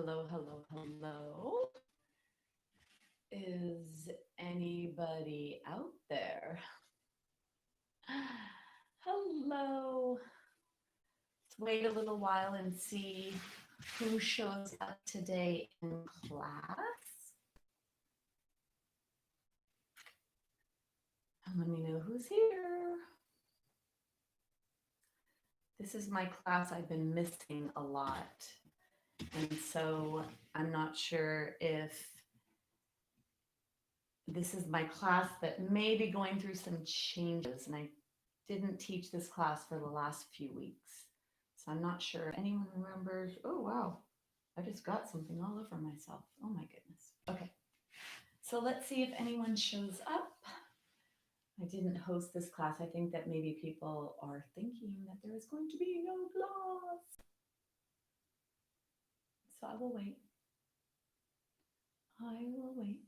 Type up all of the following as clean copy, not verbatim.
Hello, hello, hello. Is anybody out there? Hello. Let's wait a little while and see who shows up today in class. And let me know who's here. This is my class I've been missing a lot. And so I'm not sure if this is my class that may be going through some changes. And I didn't teach this class for the last few weeks. So I'm not sure if anyone remembers. Oh, wow. I just got something all over myself. Oh, my goodness. Okay. So let's see if anyone shows up. I didn't host this class. I think that maybe people are thinking that there is going to be no class. So I will wait. I will wait.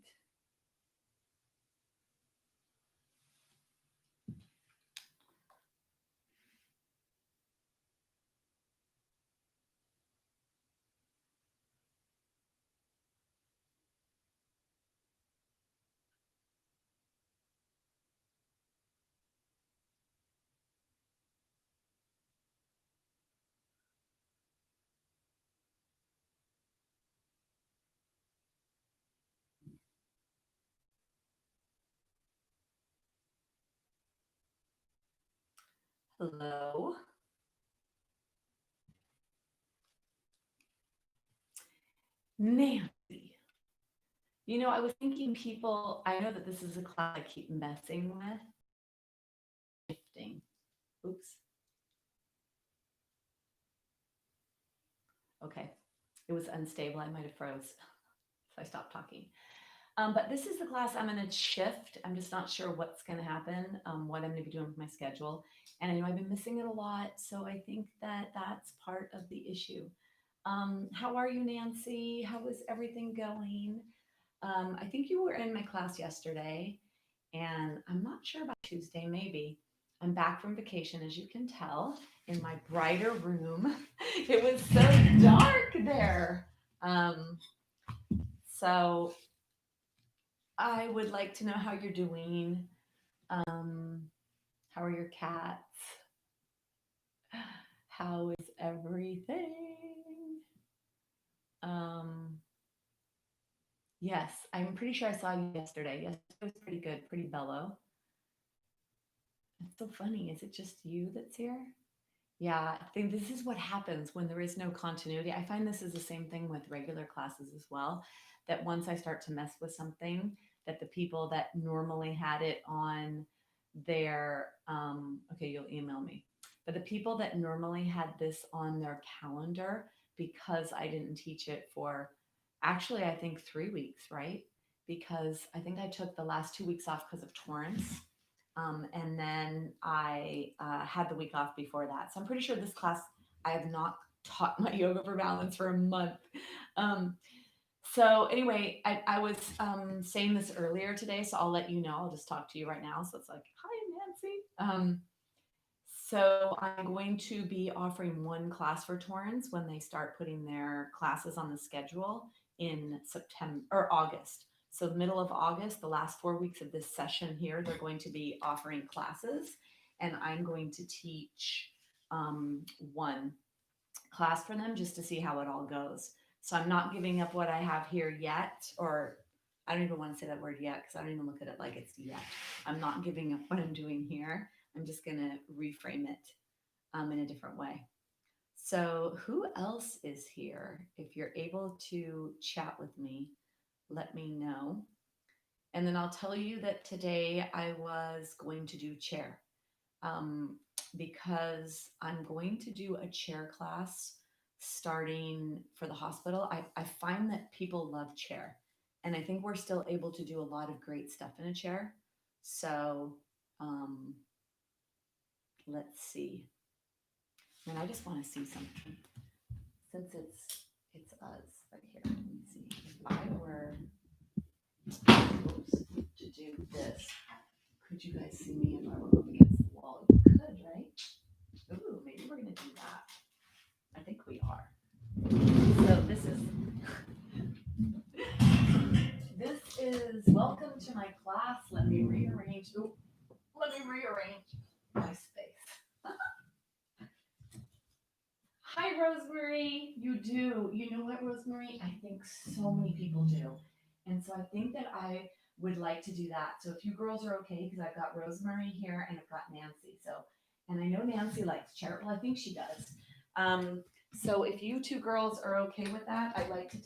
Hello. Nancy. I was thinking people, I know that this is a class I keep messing with. Shifting. Oops. Okay. It was unstable. I might have froze. So I stopped talking. But this is the class I'm going to shift. I'm just not sure what's going to happen, what I'm going to be doing with my schedule. And I know I've been missing it a lot. So I think that that's part of the issue. How are you, Nancy? How is everything going? I think you were in my class yesterday, and I'm not sure about Tuesday, maybe. I'm back from vacation, as you can tell, in my brighter room. It was so dark there. Um, so I would like to know how you're doing. Um, how are your cats? How is everything? Um, yes, I'm pretty sure I saw you yesterday. Yesterday was pretty good, pretty bellow. It's so funny. Is it just you that's here? Yeah, I think this is what happens when there is no continuity. I find this is the same thing with regular classes as well, that once I start to mess with something, that the people that normally had it on their, okay, you'll email me, but the people that normally had this on their calendar, because I didn't teach it for actually, I think 3 weeks, right? Because I think I took the last 2 weeks off because of Torrance. And then I had the week off before that. So I'm pretty sure this class, I have not taught my yoga for balance for a month. Um, so anyway, I was saying this earlier today, so I'll let you know. I'll just talk to you right now. So it's like, hi, Nancy. So I'm going to be offering one class for Torrance when they start putting their classes on the schedule in September or August. So the middle of August, the last 4 weeks of this session here, they're going to be offering classes, and I'm going to teach one class for them just to see how it all goes. So I'm not giving up what I have here yet, or I don't even want to say that word yet because I don't even look at it like it's yet. I'm not giving up what I'm doing here. I'm just going to reframe it in a different way. So, who else is here? If you're able to chat with me, let me know. And then I'll tell you that today I was going to do chair um, because I'm going to do a chair class starting for the hospital. I find that people love chair, and I think we're still able to do a lot of great stuff in a chair. So um, let's see. And I just want to see something since it's us right here. Let me see. If I were to do this, could you guys see me if I were up against the wall? You could, right? Ooh, maybe we're gonna do that. I think we are. So this is reflexes. Welcome to my class. Let me rearrange. Ooh, let me rearrange my space. Hi, Rosemary. You do. You know what, Rosemary? I think so many people do. And so I think that I would like to do that. So if you girls are okay, because I've got Rosemary here and I've got Nancy. So, and I know Nancy likes chair. Well, I think she does. So if you two girls are okay with that, I'd like to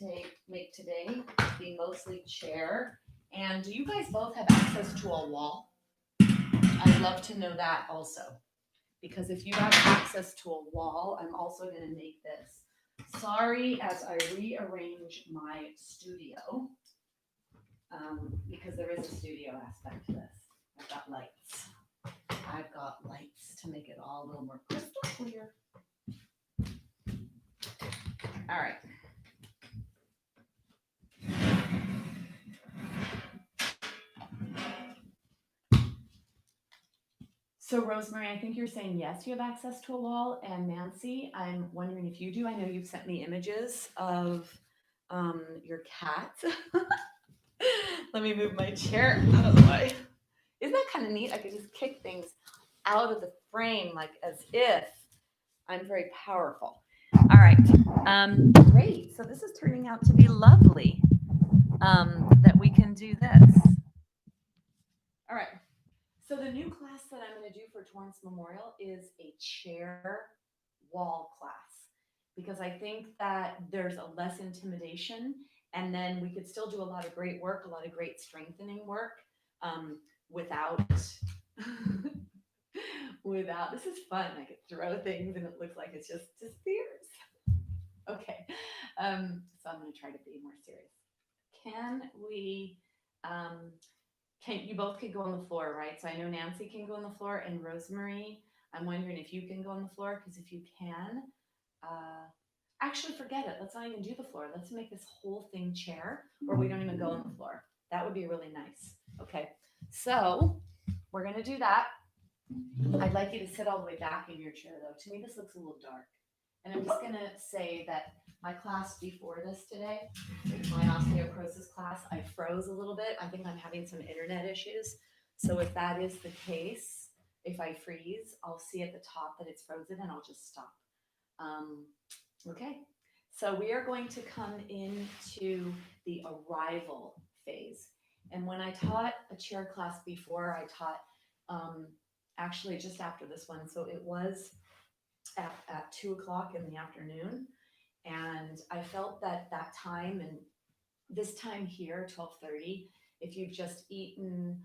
make today be mostly chair. And do you guys both have access to a wall? I'd love to know that also. Because if you have access to a wall, I'm also going to make this. Sorry as I rearrange my studio, because there is a studio aspect to this. I've got lights. I've got lights to make it all a little more crystal clear. All right. So Rosemary, I think you're saying yes, you have access to a wall. And Nancy, I'm wondering if you do. I know you've sent me images of your cat. Let me move my chair out of the way. Isn't that kind of neat? I could just kick things out of the frame like as if I'm very powerful. All right. Great. So this is turning out to be lovely that we can do this. All right. So the new class that I'm going to do for Torrance Memorial is a chair wall class because I think that there's a less intimidation and then we could still do a lot of great work, a lot of great strengthening work without without this is fun. I could throw things and it looks like it's just disappears. Okay. So I'm going to try to be more serious. Can we can you both could go on the floor, right? So I know Nancy can go on the floor and Rosemary, I'm wondering if you can go on the floor because if you can, actually forget it. Let's not even do the floor. Let's make this whole thing chair where we don't even go on the floor. That would be really nice. Okay, so we're gonna do that. I'd like you to sit all the way back in your chair though. To me, this looks a little dark. And I'm just gonna say that my class before this today, my osteoporosis class, I froze a little bit. I think I'm having some internet issues. So if that is the case, if I freeze, I'll see at the top that it's frozen and I'll just stop. Okay, so we are going to come into the arrival phase. And when I taught a chair class before, I taught actually just after this one. So it was at 2 o'clock in the afternoon. And I felt that that time and this time here, 12:30, if you've just eaten,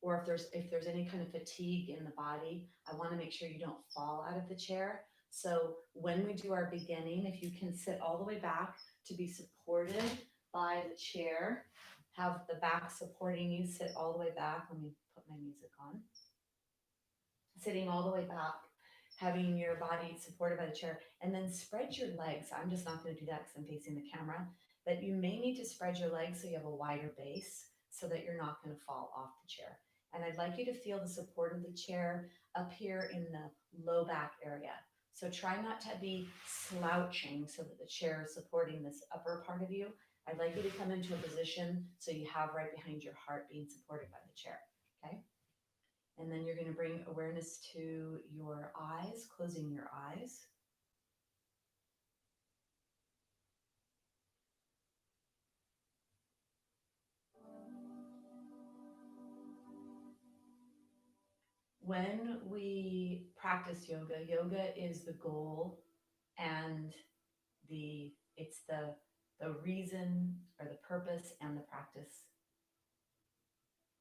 or if there's any kind of fatigue in the body, I want to make sure you don't fall out of the chair. So when we do our beginning, if you can sit all the way back to be supported by the chair, have the back supporting you, sit all the way back. Let me put my music on. Sitting all the way back, having your body supported by the chair, and then spread your legs. I'm just not going to do that because I'm facing the camera, but you may need to spread your legs so you have a wider base so that you're not going to fall off the chair. And I'd like you to feel the support of the chair up here in the low back area. So try not to be slouching so that the chair is supporting this upper part of you. I'd like you to come into a position so you have right behind your heart being supported by the chair. Okay. And then you're going to bring awareness to your eyes, closing your eyes. When we practice yoga, yoga is the goal and it's the reason or the purpose and the practice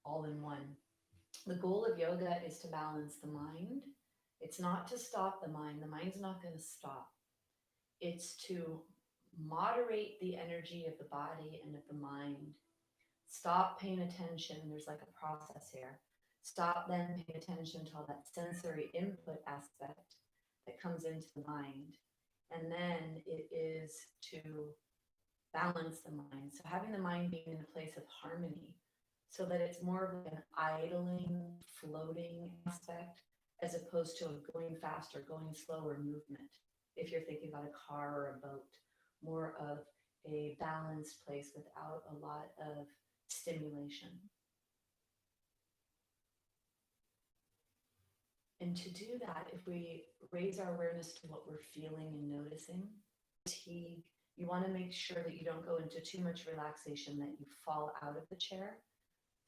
all in one. The goal of yoga is to balance the mind. It's not to stop the mind. The mind's not going to stop. It's to moderate the energy of the body and of the mind. Stop paying attention. There's like a process here. Stop then paying attention to all that sensory input aspect that comes into the mind. And then it is to balance the mind. So having the mind being in a place of harmony so that it's more of an idling, floating aspect as opposed to a going fast or going slower movement. If you're thinking about a car or a boat, more of a balanced place without a lot of stimulation. And to do that, if we raise our awareness to what we're feeling and noticing, fatigue, you want to make sure that you don't go into too much relaxation that you fall out of the chair.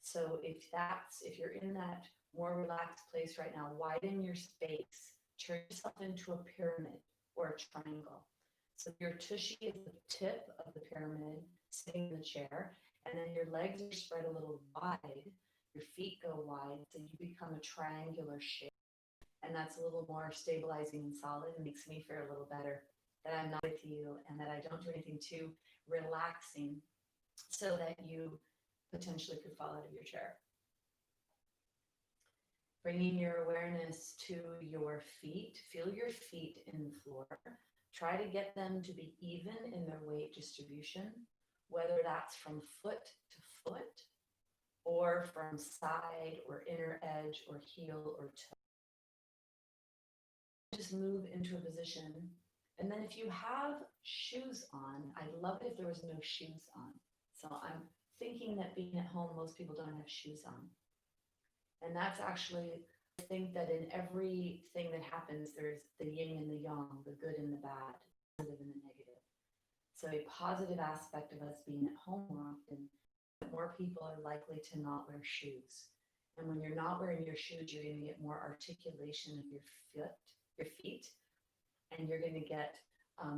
So if you're in that more relaxed place right now, widen your space, turn yourself into a pyramid or a triangle. So your tushy is the tip of the pyramid, sitting in the chair, and then your legs are spread a little wide, your feet go wide, so you become a triangular shape. And that's a little more stabilizing and solid and makes me feel a little better that I'm not with you and that I don't do anything too relaxing so that you potentially could fall out of your chair. Bringing your awareness to your feet, feel your feet in the floor. Try to get them to be even in their weight distribution, whether that's from foot to foot or from side or inner edge or heel or toe. Just move into a position. And then if you have shoes on, I'd love it if there was no shoes on. So I'm thinking that being at home, most people don't have shoes on. And that's actually, I think that in everything that happens, there's the yin and the yang, the good and the bad, the positive and the negative. So a positive aspect of us being at home more often, more people are likely to not wear shoes. And when you're not wearing your shoes, you're going to get more articulation of your feet, and you're going to get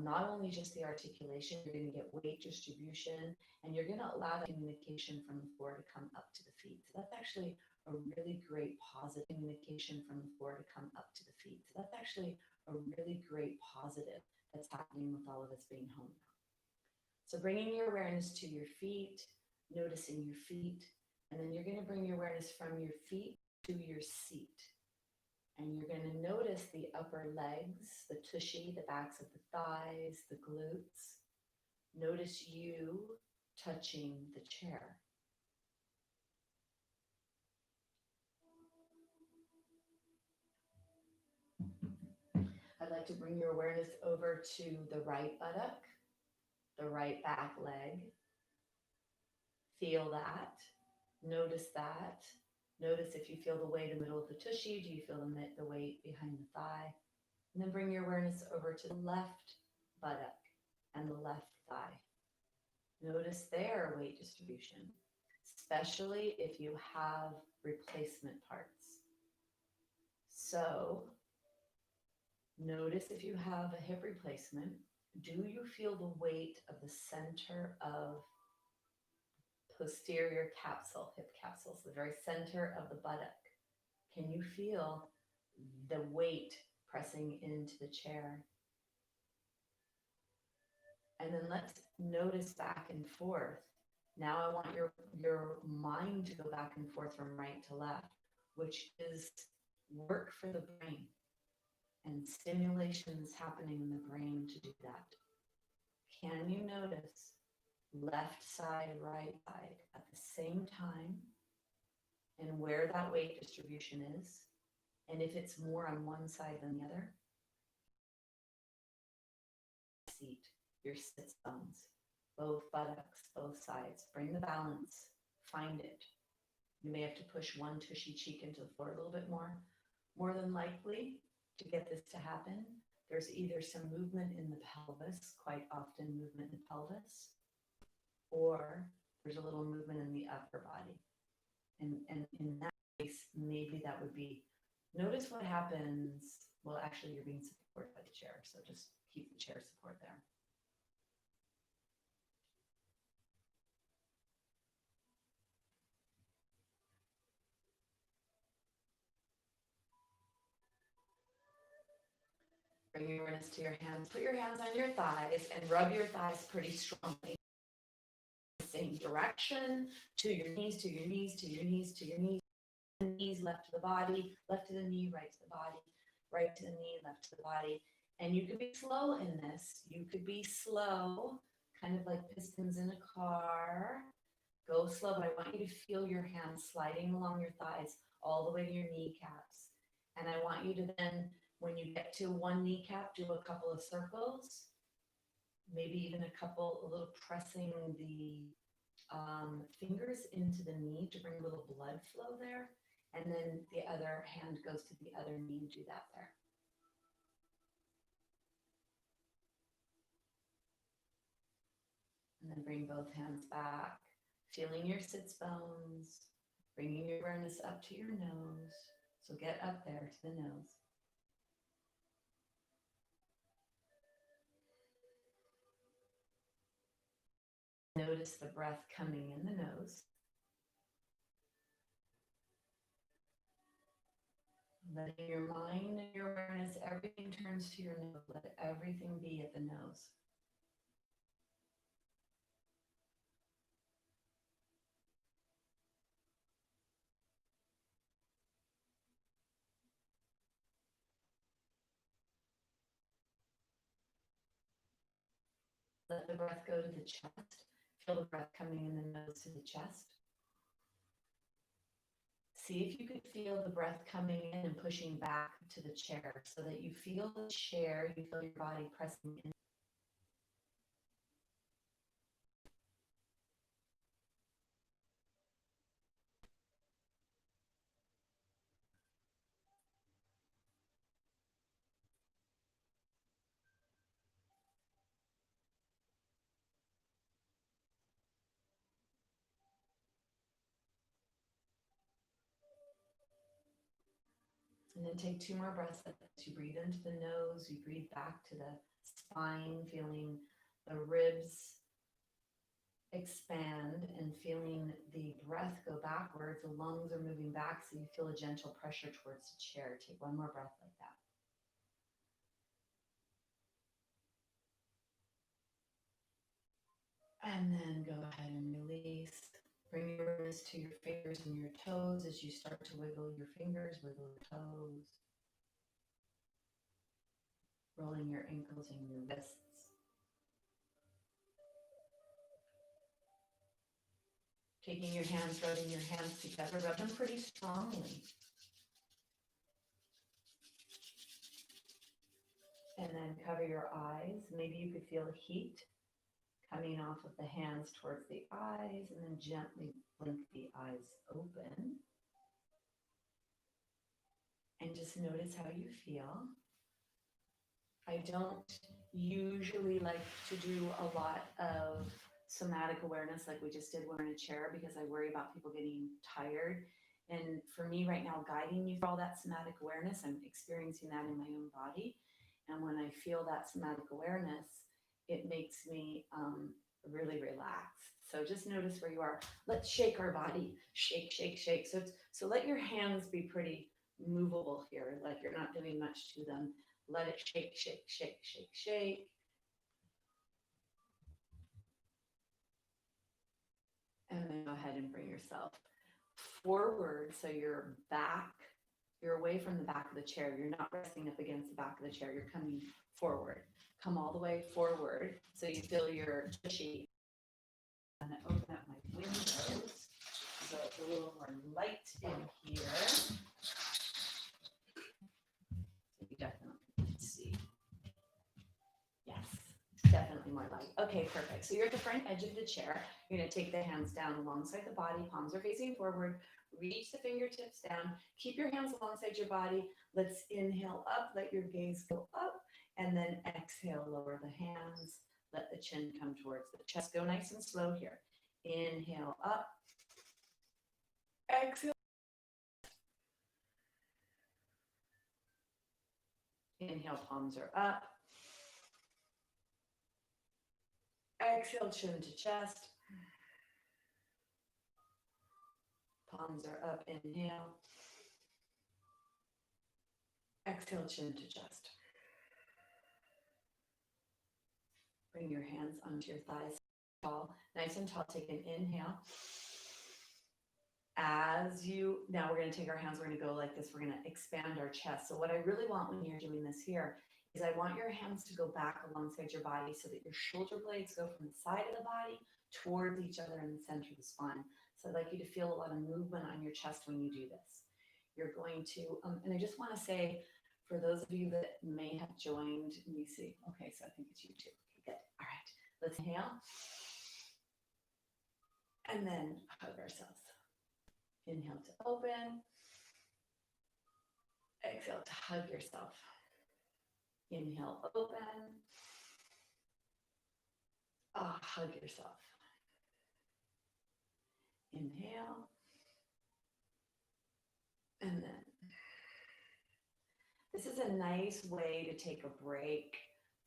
not only just the articulation, you're going to get weight distribution, and you're going to allow the communication from the floor to come up to the feet. So that's actually a really great positive communication from the floor to come up to the feet. So that's actually a really great positive that's happening with all of us being home now. So bringing your awareness to your feet, noticing your feet, and then you're going to bring your awareness from your feet to your seat. And you're going to notice the upper legs, the tushy, the backs of the thighs, the glutes. Notice you touching the chair. I'd like to bring your awareness over to the right buttock, the right back leg. Feel that. Notice that. Notice if you feel the weight in the middle of the tushy. Do you feel the weight behind the thigh? And then bring your awareness over to the left buttock and the left thigh. Notice their weight distribution, especially if you have replacement parts. So notice if you have a hip replacement, do you feel the weight of the center of posterior capsule, hip capsules, the very center of the buttock? Can you feel the weight pressing into the chair? And then let's notice back and forth. Now I want your mind to go back and forth from right to left, which is work for the brain. And stimulation is happening in the brain to do that. Can you notice left side, right side at the same time, and where that weight distribution is? And if it's more on one side than the other, seat, your sits bones, both buttocks, both sides. Bring the balance, find it. You may have to push one tushy cheek into the floor a little bit more. More than likely, to get this to happen, there's either some movement in the pelvis, quite often movement in the pelvis, or there's a little movement in the upper body. And in that case, maybe that would be, notice what happens. Well, actually, you're being supported by the chair, so just keep the chair support there. Bring your awareness to your hands. Put your hands on your thighs and rub your thighs pretty strongly. Same direction, to your knees, to your knees, to your knees, to your knees. Knees left to the body, left to the knee, right to the body, right to the knee, left to the body. And you could be slow in this. You could be slow, kind of like pistons in a car. Go slow, but I want you to feel your hands sliding along your thighs all the way to your kneecaps. And I want you to then, when you get to one kneecap, do a couple of circles, maybe even a little pressing the fingers into the knee to bring a little blood flow there. And then the other hand goes to the other knee and do that there. And then bring both hands back, feeling your sits bones, bringing your awareness up to your nose. So get up there to the nose. Notice the breath coming in the nose. Letting your mind and your awareness, everything turns to your nose. Let everything be at the nose. Let the breath go to the chest. Feel the breath coming in the nose to the chest. See if you could feel the breath coming in and pushing back to the chair so that you feel the chair, you feel your body pressing in. And then take 2 more breaths as you breathe into the nose, you breathe back to the spine, feeling the ribs expand and feeling the breath go backwards. The lungs are moving back, so you feel a gentle pressure towards the chair. Take 1 more breath like that. And then go ahead and release. Bring your awareness to your fingers and your toes as you start to wiggle your fingers, wiggle your toes. Rolling your ankles and your wrists. Taking your hands, rubbing your hands together, rub them pretty strongly. And then cover your eyes. Maybe you could feel the heat coming off of the hands towards the eyes, and then gently blink the eyes open. And just notice how you feel. I don't usually like to do a lot of somatic awareness like we just did when we're in a chair because I worry about people getting tired. And for me right now, guiding you through all that somatic awareness, I'm experiencing that in my own body. And when I feel that somatic awareness, it makes me really relaxed. So just notice where you are. Let's shake our body. Shake, shake, shake. So let your hands be pretty movable here, like you're not doing much to them. Let it shake, shake, shake, shake, shake. And then go ahead and bring yourself forward. So you're back, you're away from the back of the chair. You're not resting up against the back of the chair. You're coming forward. Come all the way forward. So you feel your tushy. I'm going to open up my windows so it's a little more light in here. So you definitely can see. Yes, definitely more light. Okay, perfect. So you're at the front edge of the chair. You're going to take the hands down alongside the body. Palms are facing forward. Reach the fingertips down. Keep your hands alongside your body. Let's inhale up. Let your gaze go up. And then exhale, lower the hands. Let the chin come towards the chest. Go nice and slow here. Inhale up. Exhale. Inhale, palms are up. Exhale, chin to chest. Palms are up. Inhale. Exhale, chin to chest. Bring your hands onto your thighs. Tall, nice and tall. Take an inhale. Now we're going to take our hands, we're going to go like this. We're going to expand our chest. So what I really want when you're doing this here is I want your hands to go back alongside your body so that your shoulder blades go from the side of the body towards each other in the center of the spine. So I'd like you to feel a lot of movement on your chest when you do this. You're going to, and I just want to say, for those of you that may have joined, let me see. Okay, so I think it's you too. Okay, good. All right, let's inhale. And then hug ourselves. Inhale to open. Exhale to hug yourself. Inhale, open. Hug yourself. Inhale. And then this is a nice way to take a break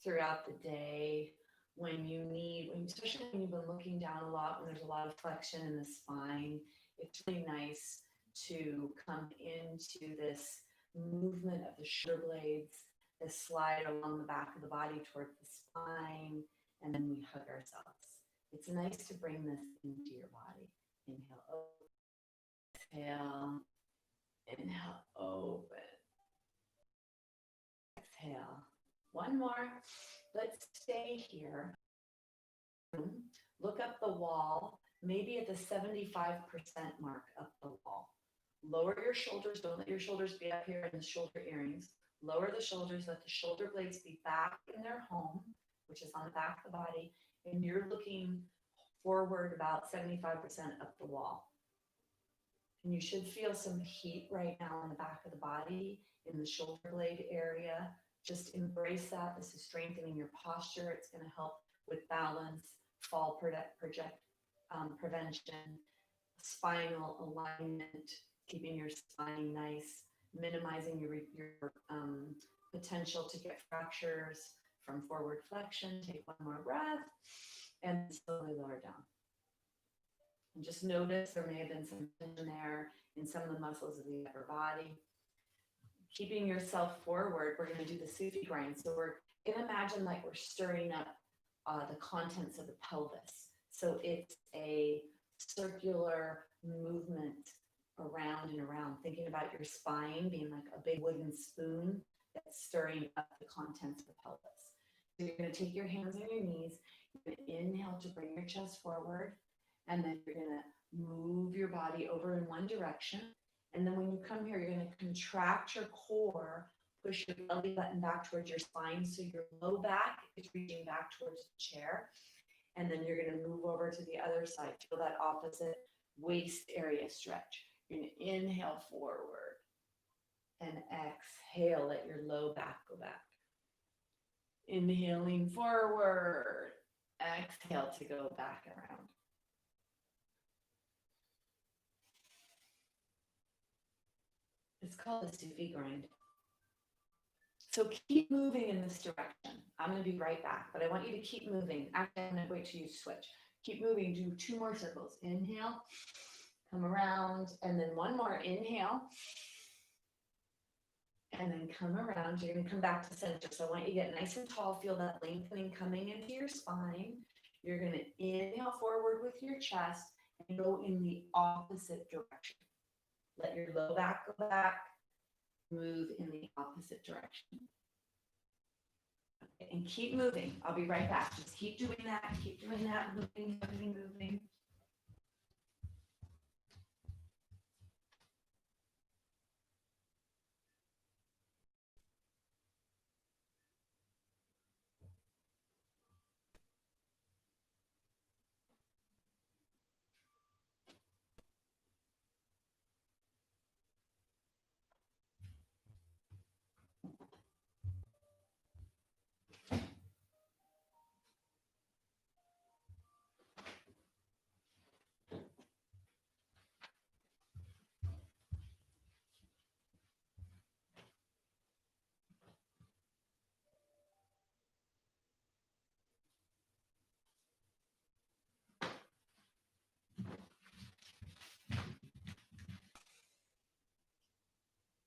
throughout the day when you need, especially when you've been looking down a lot, when there's a lot of flexion in the spine. It's really nice to come into this movement of the shoulder blades, this slide along the back of the body towards the spine, and then we hug ourselves. It's nice to bring this into your body. Inhale, open. Exhale. Inhale, open. Exhale. One more. Let's stay here. Look up the wall, maybe at the 75% mark up the wall. Lower your shoulders. Don't let your shoulders be up here in the shoulder earrings. Lower the shoulders. Let the shoulder blades be back in their home, which is on the back of the body. And you're looking forward about 75% up the wall. And you should feel some heat right now on the back of the body, in the shoulder blade area. Just embrace that. This is strengthening your posture. It's going to help with balance, fall prevention, spinal alignment, keeping your spine nice, minimizing your potential to get fractures from forward flexion. Take one more breath and slowly lower down. And just notice there may have been some tension there in some of the muscles of the upper body. Keeping yourself forward, we're going to do the Sufi grind. So we're going to imagine like we're stirring up the contents of the pelvis. So it's a circular movement around and around, thinking about your spine being like a big wooden spoon that's stirring up the contents of the pelvis. So you're going to take your hands on your knees. You're going to inhale to bring your chest forward. And then you're going to move your body over in one direction. And then when you come here, you're going to contract your core, push your belly button back towards your spine. So your low back is reaching back towards the chair. And then you're going to move over to the other side. Feel that opposite waist area stretch. You're going to inhale forward and exhale. Let your low back go back. Inhaling forward. Exhale to go back around. It's called the Sufi grind. So keep moving in this direction. I'm going to be right back, but I want you to keep moving. Actually, I'm going to wait till you switch. Keep moving. Do 2 more circles. Inhale, come around, and then one more. Inhale, and then come around. You're going to come back to center. So I want you to get nice and tall. Feel that lengthening coming into your spine. You're going to inhale forward with your chest and go in the opposite direction. Let your low back go back. Move in the opposite direction. Okay, and keep moving. I'll be right back. Just keep doing that. Keep doing that. Moving, moving, moving.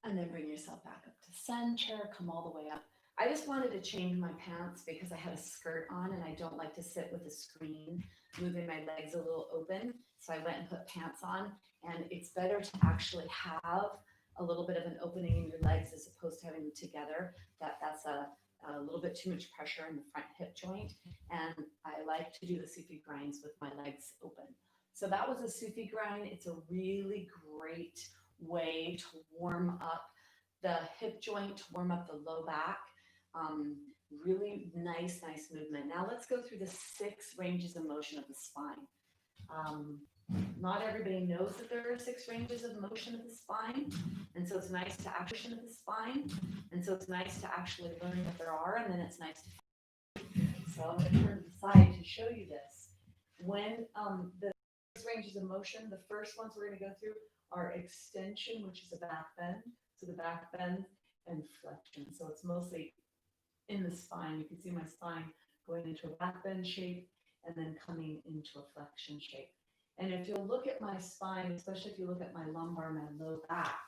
And then bring yourself back up to center, come all the way up. I just wanted to change my pants because I had a skirt on and I don't like to sit with a screen, moving my legs a little open. So I went and put pants on, and it's better to actually have a little bit of an opening in your legs as opposed to having them together. That's a little bit too much pressure in the front hip joint. And I like to do the Sufi grinds with my legs open. So that was a Sufi grind. It's a really great way to warm up the hip joint, to warm up the low back. Really nice movement. Now let's go through the 6 ranges of motion of the spine. Not everybody knows that there are 6 ranges of motion of the spine, and so it's nice to action of the spine, and so it's nice to actually learn that there are, and then it's nice to. So I'm going to turn to the side to show you this. When the 6 ranges of motion, the first ones we're going to go through are extension, which is a back bend, so the back bend, and flexion. So it's mostly in the spine. You can see my spine going into a back bend shape and then coming into a flexion shape. And if you'll look at my spine, especially if you look at my lumbar, my low back,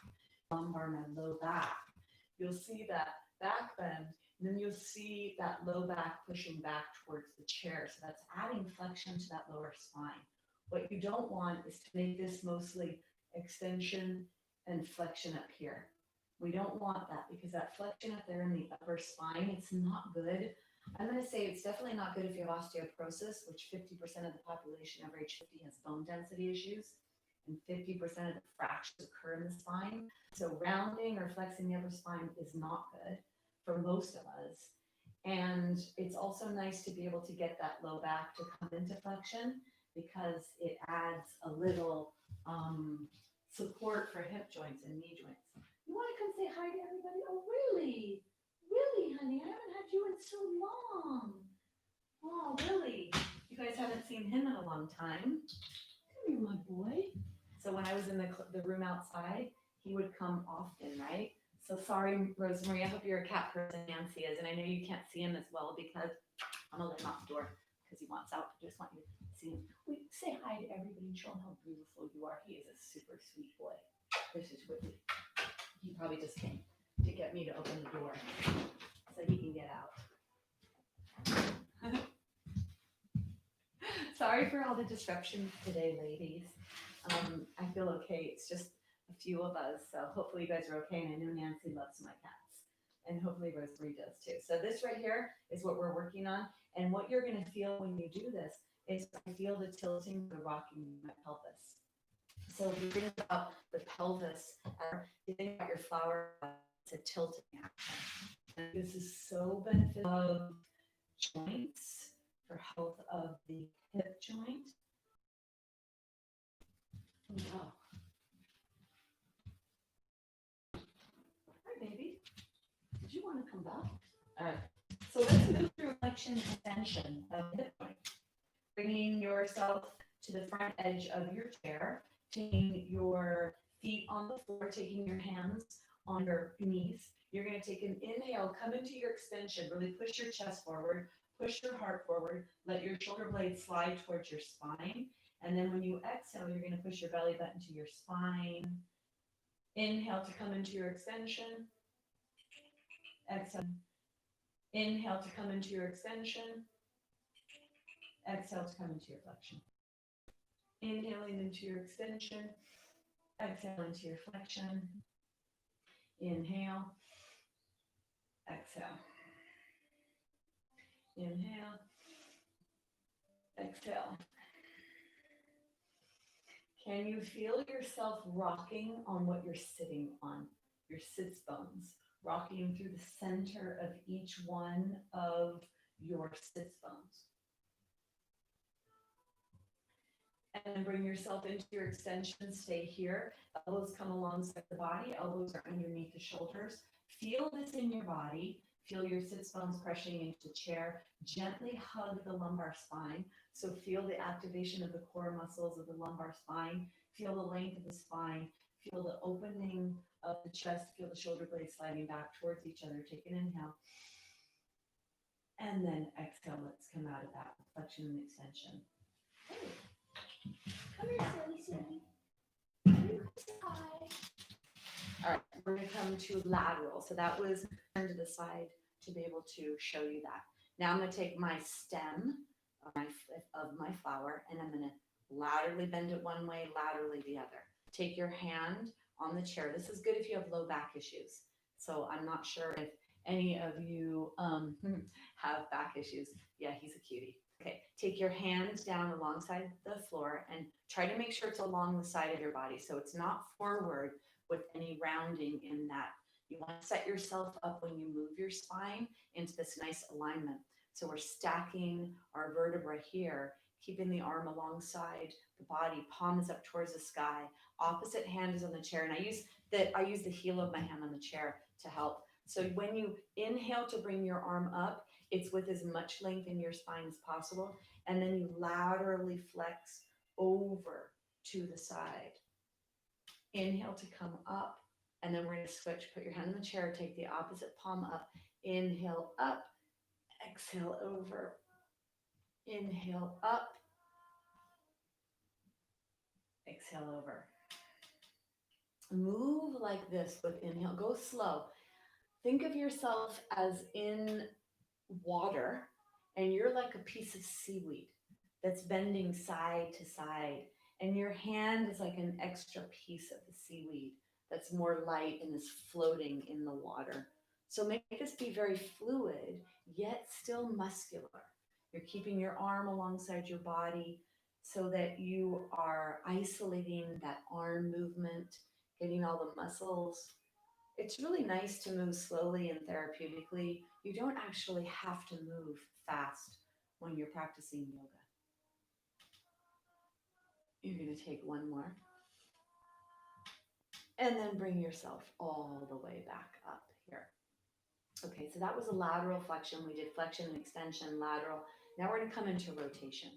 you'll see that back bend, and then you'll see that low back pushing back towards the chair. So that's adding flexion to that lower spine. What you don't want is to make this mostly extension and flexion up here. We don't want that because that flexion up there in the upper spine, it's not good. I'm going to say it's definitely not good if you have osteoporosis, which 50% of the population over age 50 has bone density issues, and 50% of the fractures occur in the spine. So rounding or flexing the upper spine is not good for most of us. And it's also nice to be able to get that low back to come into flexion because it adds a little support for hip joints and knee joints. You want to come say hi to everybody? Oh, really? Really, honey? I haven't had you in so long. Oh, really? You guys haven't seen him in a long time. Come here, my boy. So when I was in the room outside, he would come often, right? So sorry, Rosemary, I hope you're a cat person, Nancy is, and I know you can't see him as well because I'm gonna let him out the door because he wants out. I just want you to see him. Wait, say hi to everybody and show him how beautiful you are. He is a super sweet boy. This is Whitney. He probably just came to get me to open the door so he can get out. Sorry for all the disruption today, ladies. I feel okay. It's just a few of us, so hopefully you guys are okay. And I know Nancy loves my cats, and hopefully Rosemary does too. So this right here is what we're working on, and what you're going to feel when you do this is I feel the tilting, the rocking in my pelvis. So if you think about the pelvis, you think about your flower, it's a tilting action. And this is so beneficial of joints, for health of the hip joint. Oh. Hi, baby. Did you want to come back? All right. So let's move through flexion extension of the hip joint. Bringing yourself to the front edge of your chair, taking your feet on the floor, taking your hands on your knees. You're going to take an inhale, come into your extension, really push your chest forward, push your heart forward, let your shoulder blades slide towards your spine. And then when you exhale, you're going to push your belly button to your spine. Inhale to come into your extension. Exhale. Inhale to come into your extension. Exhale to come into your flexion. Inhaling into your extension. Exhale into your flexion. Inhale. Exhale. Inhale. Exhale. Can you feel yourself rocking on what you're sitting on? Your sits bones, rocking through the center of each one of your sits bones. And then bring yourself into your extension. Stay here. Elbows come alongside the body. Elbows are underneath the shoulders. Feel this in your body. Feel your sits bones pressing into the chair. Gently hug the lumbar spine. So feel the activation of the core muscles of the lumbar spine. Feel the length of the spine. Feel the opening of the chest. Feel the shoulder blades sliding back towards each other. Take an inhale. And then exhale. Let's come out of that flexion and extension. Come here, silly. You come say hi. All right, we're going to come to lateral. So that was turned to the side to be able to show you that. Now I'm going to take my stem of my flower and I'm going to laterally bend it one way, laterally the other. Take your hand on the chair. This is good if you have low back issues. So I'm not sure if any of you have back issues. Yeah, he's a cutie. Okay, take your hands down alongside the floor and try to make sure it's along the side of your body. So it's not forward with any rounding in that. You want to set yourself up when you move your spine into this nice alignment. So we're stacking our vertebra here keeping the arm alongside the body, palm is up towards the sky, opposite hand is on the chair. And I use the heel of my hand on the chair to help. So when you inhale to bring your arm up, it's with as much length in your spine as possible. And then you laterally flex over to the side. Inhale to come up. And then we're going to switch. Put your hand on the chair, take the opposite palm up. Inhale up, exhale over. Inhale up, exhale over. Move like this with inhale. Go slow. Think of yourself as in water, and you're like a piece of seaweed that's bending side to side. And your hand is like an extra piece of the seaweed that's more light and is floating in the water. So make this be very fluid, yet still muscular. You're keeping your arm alongside your body so that you are isolating that arm movement, getting all the muscles. It's really nice to move slowly and therapeutically. You don't actually have to move fast when you're practicing yoga. You're going to take one more. And then bring yourself all the way back up here. Okay, so that was a lateral flexion. We did flexion and extension, lateral. Now we're going to come into rotation.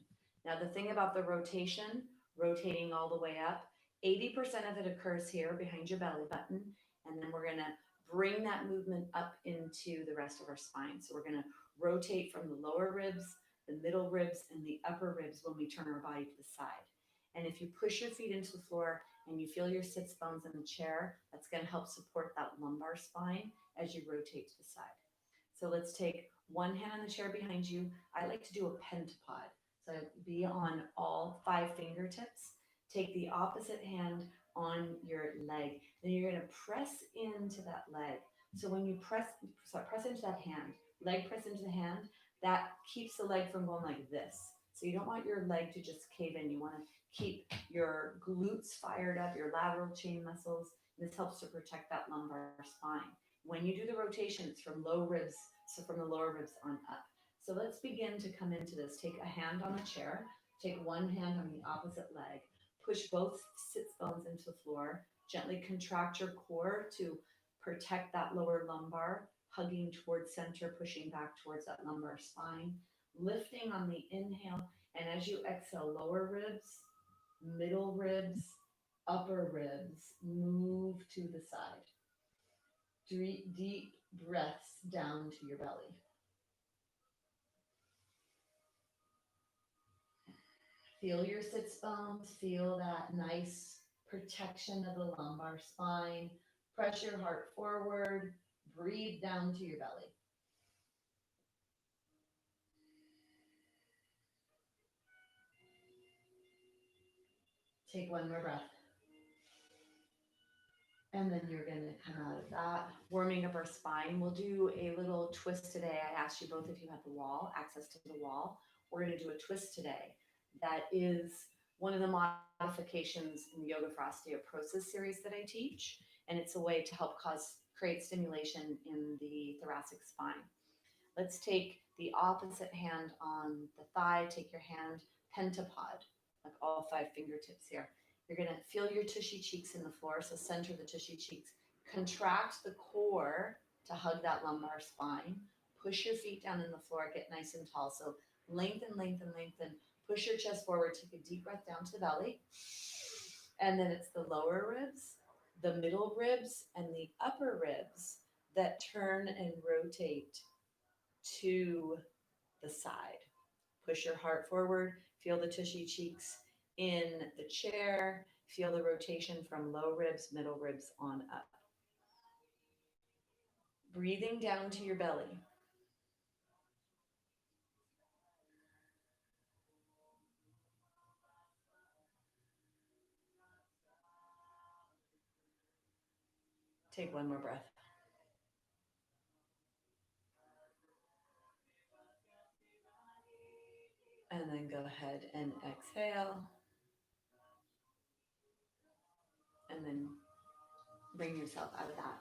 Now the thing about the rotation, rotating all the way up, 80% of it occurs here behind your belly button. And then we're going to bring that movement up into the rest of our spine. So we're going to rotate from the lower ribs, the middle ribs, and the upper ribs when we turn our body to the side. And if you push your feet into the floor and you feel your sits bones in the chair, that's going to help support that lumbar spine as you rotate to the side. So let's take one hand on the chair behind you. I like to do a pentapod. So be on all 5 fingertips. Take the opposite hand on your leg. Then you're going to press into that leg. So when you press into that hand, leg press into the hand, that keeps the leg from going like this. So you don't want your leg to just cave in. You want to keep your glutes fired up, your lateral chain muscles. This helps to protect that lumbar spine. When you do the rotation, it's from low ribs, so from the lower ribs on up. So let's begin to come into this. Take a hand on the chair, take one hand on the opposite leg, push both sits bones into the floor, gently contract your core to protect that lower lumbar, hugging towards center, pushing back towards that lumbar spine, lifting on the inhale, and as you exhale, lower ribs, middle ribs, upper ribs, move to the side. Deep breaths down to your belly. Feel your sits bones, feel that nice protection of the lumbar spine. Press your heart forward, breathe down to your belly. Take one more breath. And then you're going to come out of that, warming up our spine. We'll do a little twist today. I asked you both if you have the wall, access to the wall. We're going to do a twist today. That is one of the modifications in the Yoga for Osteoporosis series that I teach. And it's a way to help create stimulation in the thoracic spine. Let's take the opposite hand on the thigh. Take your hand pentapod, like all 5 fingertips here. You're going to feel your tushy cheeks in the floor, so center the tushy cheeks. Contract the core to hug that lumbar spine. Push your feet down in the floor, get nice and tall. So lengthen, lengthen, lengthen. Push your chest forward, take a deep breath down to the belly. And then it's the lower ribs, the middle ribs, and the upper ribs that turn and rotate to the side. Push your heart forward, feel the tushy cheeks in the chair, feel the rotation from low ribs, middle ribs on up. Breathing down to your belly. Take one more breath. And then go ahead and exhale. And then bring yourself out of that.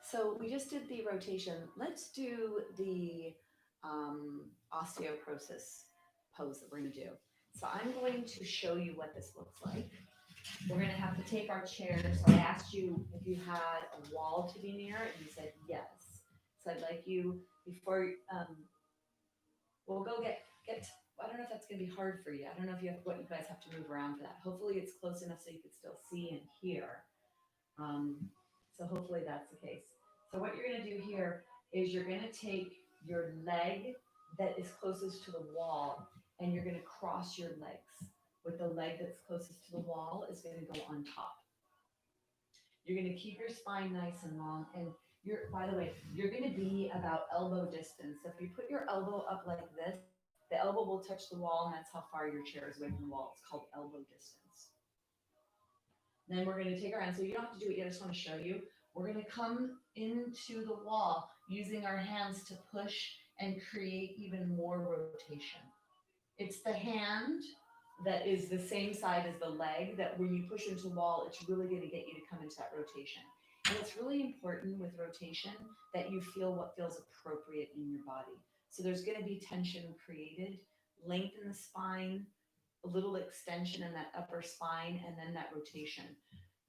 So we just did the rotation. Let's do the osteoporosis pose that we're going to do. So I'm going to show you what this looks like. We're gonna have to take our chairs. So I asked you if you had a wall to be near, and you said yes. So I'd like you, before, we'll go get, I don't know if that's gonna be hard for you. I don't know if you have, what you guys have to move around for that. Hopefully it's close enough so you can still see and hear. So hopefully that's the case. So what you're gonna do here is you're gonna take your leg that is closest to the wall and you're gonna cross your legs. With the leg that's closest to the wall is gonna go on top. You're gonna keep your spine nice and long, and you're, by the way, you're gonna be about elbow distance. So if you put your elbow up like this, the elbow will touch the wall, and that's how far your chair is away from the wall. It's called elbow distance. Then we're gonna take our hands, so you don't have to do it yet, I just wanna show you. We're gonna come into the wall using our hands to push and create even more rotation. It's the hand that is the same side as the leg that when you push into the wall, it's really going to get you to come into that rotation. And it's really important with rotation that you feel what feels appropriate in your body. So there's going to be tension created, length in the spine, a little extension in that upper spine, and then that rotation.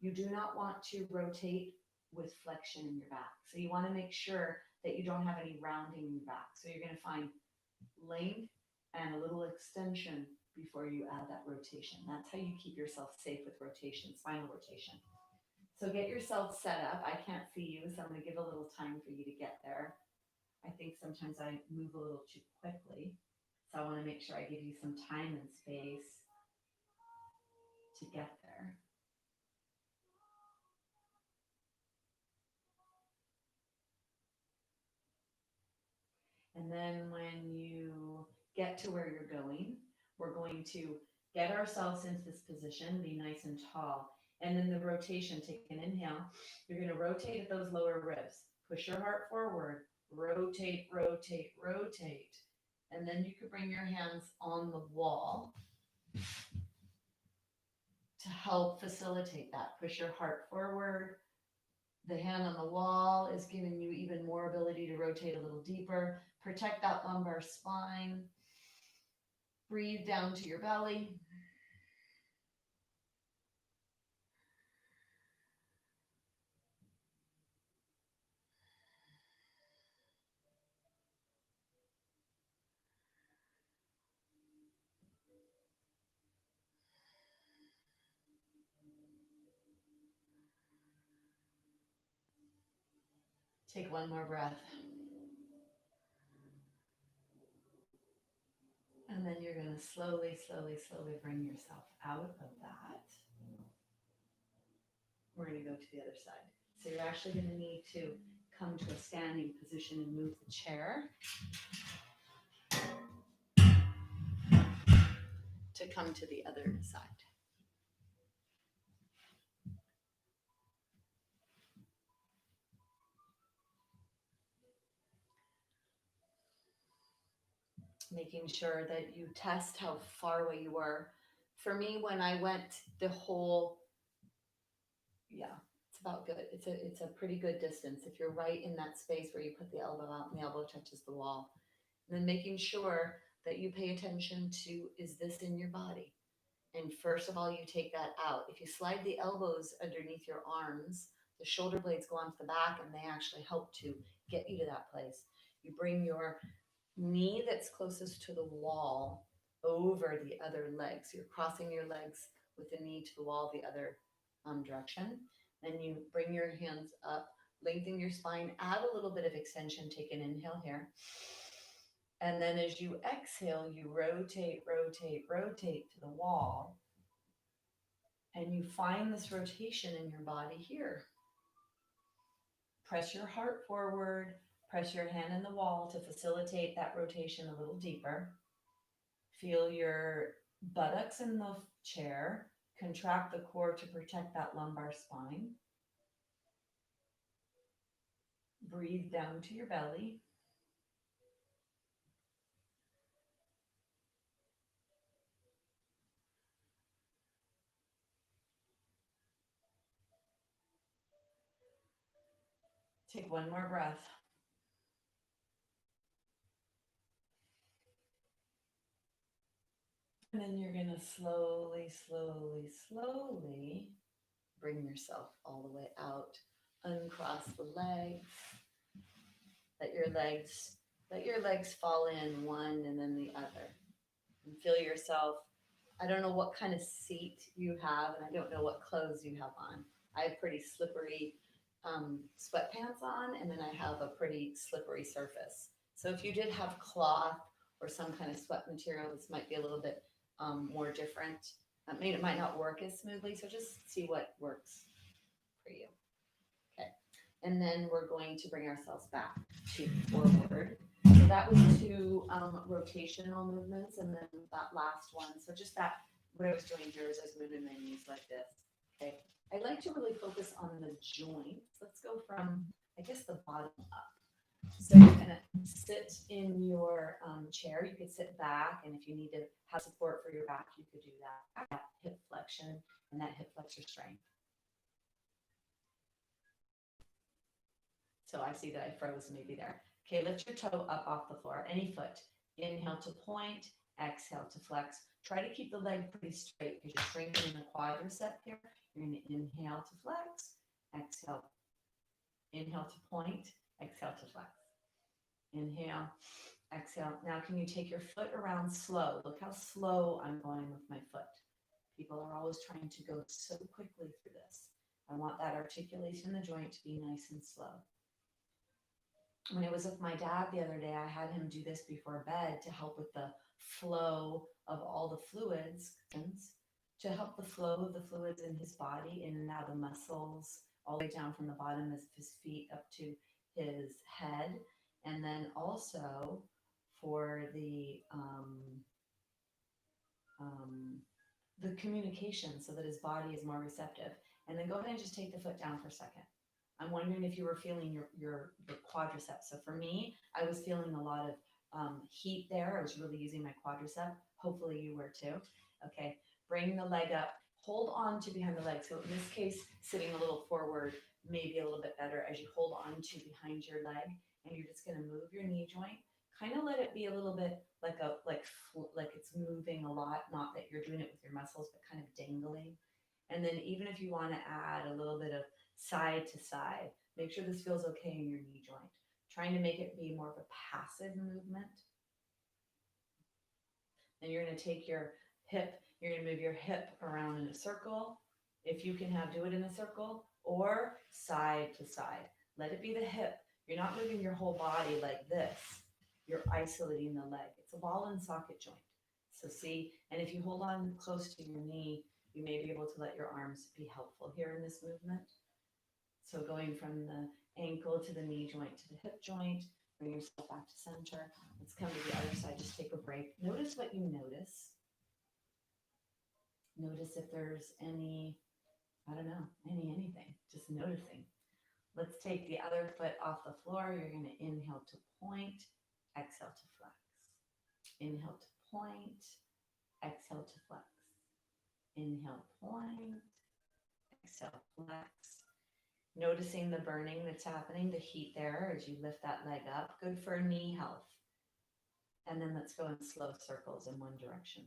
You do not want to rotate with flexion in your back. So you want to make sure that you don't have any rounding in your back. So you're going to find length and a little extension before you add that rotation. That's how you keep yourself safe with rotation, spinal rotation. So get yourself set up. I can't see you, so I'm going to give a little time for you to get there. I think sometimes I move a little too quickly. So I want to make sure I give you some time and space to get there. And then when you get to where you're going, we're going to get ourselves into this position, be nice and tall. And then the rotation, take an inhale. You're going to rotate at those lower ribs. Push your heart forward. Rotate, rotate, rotate. And then you could bring your hands on the wall to help facilitate that. Push your heart forward. The hand on the wall is giving you even more ability to rotate a little deeper. Protect that lumbar spine. Breathe down to your belly. Take one more breath. And then you're going to slowly, slowly, slowly bring yourself out of that. We're going to go to the other side. So you're actually going to need to come to a standing position and move the chair to come to the other side. Making sure that you test how far away you are. For me, when I went the whole, yeah, it's about good. It's a pretty good distance. If you're right in that space where you put the elbow out and the elbow touches the wall, and then making sure that you pay attention to, is this in your body? And first of all, you take that out. If you slide the elbows underneath your arms, the shoulder blades go onto the back and they actually help to get you to that place. You bring your knee that's closest to the wall over the other leg. So you're crossing your legs with the knee to the wall the other direction. Then you bring your hands up, lengthen your spine, add a little bit of extension, take an inhale here. And then as you exhale, you rotate, rotate, rotate to the wall. And you find this rotation in your body here. Press your heart forward, press your hand in the wall to facilitate that rotation a little deeper. Feel your buttocks in the chair, contract the core to protect that lumbar spine. Breathe down to your belly. Take one more breath. And then you're going to slowly, slowly, slowly bring yourself all the way out. Uncross the legs. Let your legs let your legs fall in one and then the other. And feel yourself. I don't know what kind of seat you have, and I don't know what clothes you have on. I have pretty slippery sweatpants on, and then I have a pretty slippery surface. So if you did have cloth or some kind of sweat material, this might be a little bit more different. I mean, it might not work as smoothly, so just see what works for you. Okay. And then we're going to bring ourselves back to forward. So that was two rotational movements, and then that last one. So just that, what I was doing here is I was moving my knees like this. Okay. I like to really focus on the joints. Let's go from, I guess, the bottom up. So you're gonna sit in your chair. You could sit back, and if you need to have support for your back, you could do that. That hip flexion and that hip flexor strength. So I see that I froze maybe there. Okay, lift your toe up off the floor, any foot. Inhale to point, exhale to flex. Try to keep the leg pretty straight because you're strengthening the quadricep here. You're going to inhale to flex, exhale. Inhale to point, exhale to flex. Inhale, exhale. Now, can you take your foot around slow? Look how slow I'm going with my foot. People are always trying to go so quickly through this. I want that articulation in the joint to be nice and slow. When I was with my dad the other day, I had him do this before bed to help with the flow of all the fluids, to help the flow of the fluids in his body, in and out of the muscles, all the way down from the bottom of his feet up to his head. And then also for the communication so that his body is more receptive. And then go ahead and just take the foot down for a second. I'm wondering if you were feeling your quadriceps. So for me, I was feeling a lot of heat there. I was really using my quadricep. Hopefully you were too. Okay, bring the leg up. Hold on to behind the leg. So in this case, sitting a little forward may be a little bit better as you hold on to behind your leg, and you're just going to move your knee joint. Kind of let it be a little bit like it's moving a lot. Not that you're doing it with your muscles, but kind of dangling. And then even if you want to add a little bit of side to side. Make sure this feels okay in your knee joint. Trying to make it be more of a passive movement. And you're going to take your hip, you're going to move your hip around in a circle. If you can do it in a circle or side to side. Let it be the hip. You're not moving your whole body like this. You're isolating the leg. It's a ball and socket joint. So see, and if you hold on close to your knee, you may be able to let your arms be helpful here in this movement. So going from the ankle to the knee joint to the hip joint, bring yourself back to center. Let's come to the other side. Just take a break. Notice what you notice. Notice if there's any, I don't know, anything. Just noticing. Let's take the other foot off the floor. You're going to inhale to point, exhale to flex. Inhale to point, exhale to flex. Inhale, point, exhale, flex. Noticing the burning that's happening, the heat there as you lift that leg up. Good for knee health. And then let's go in slow circles in one direction.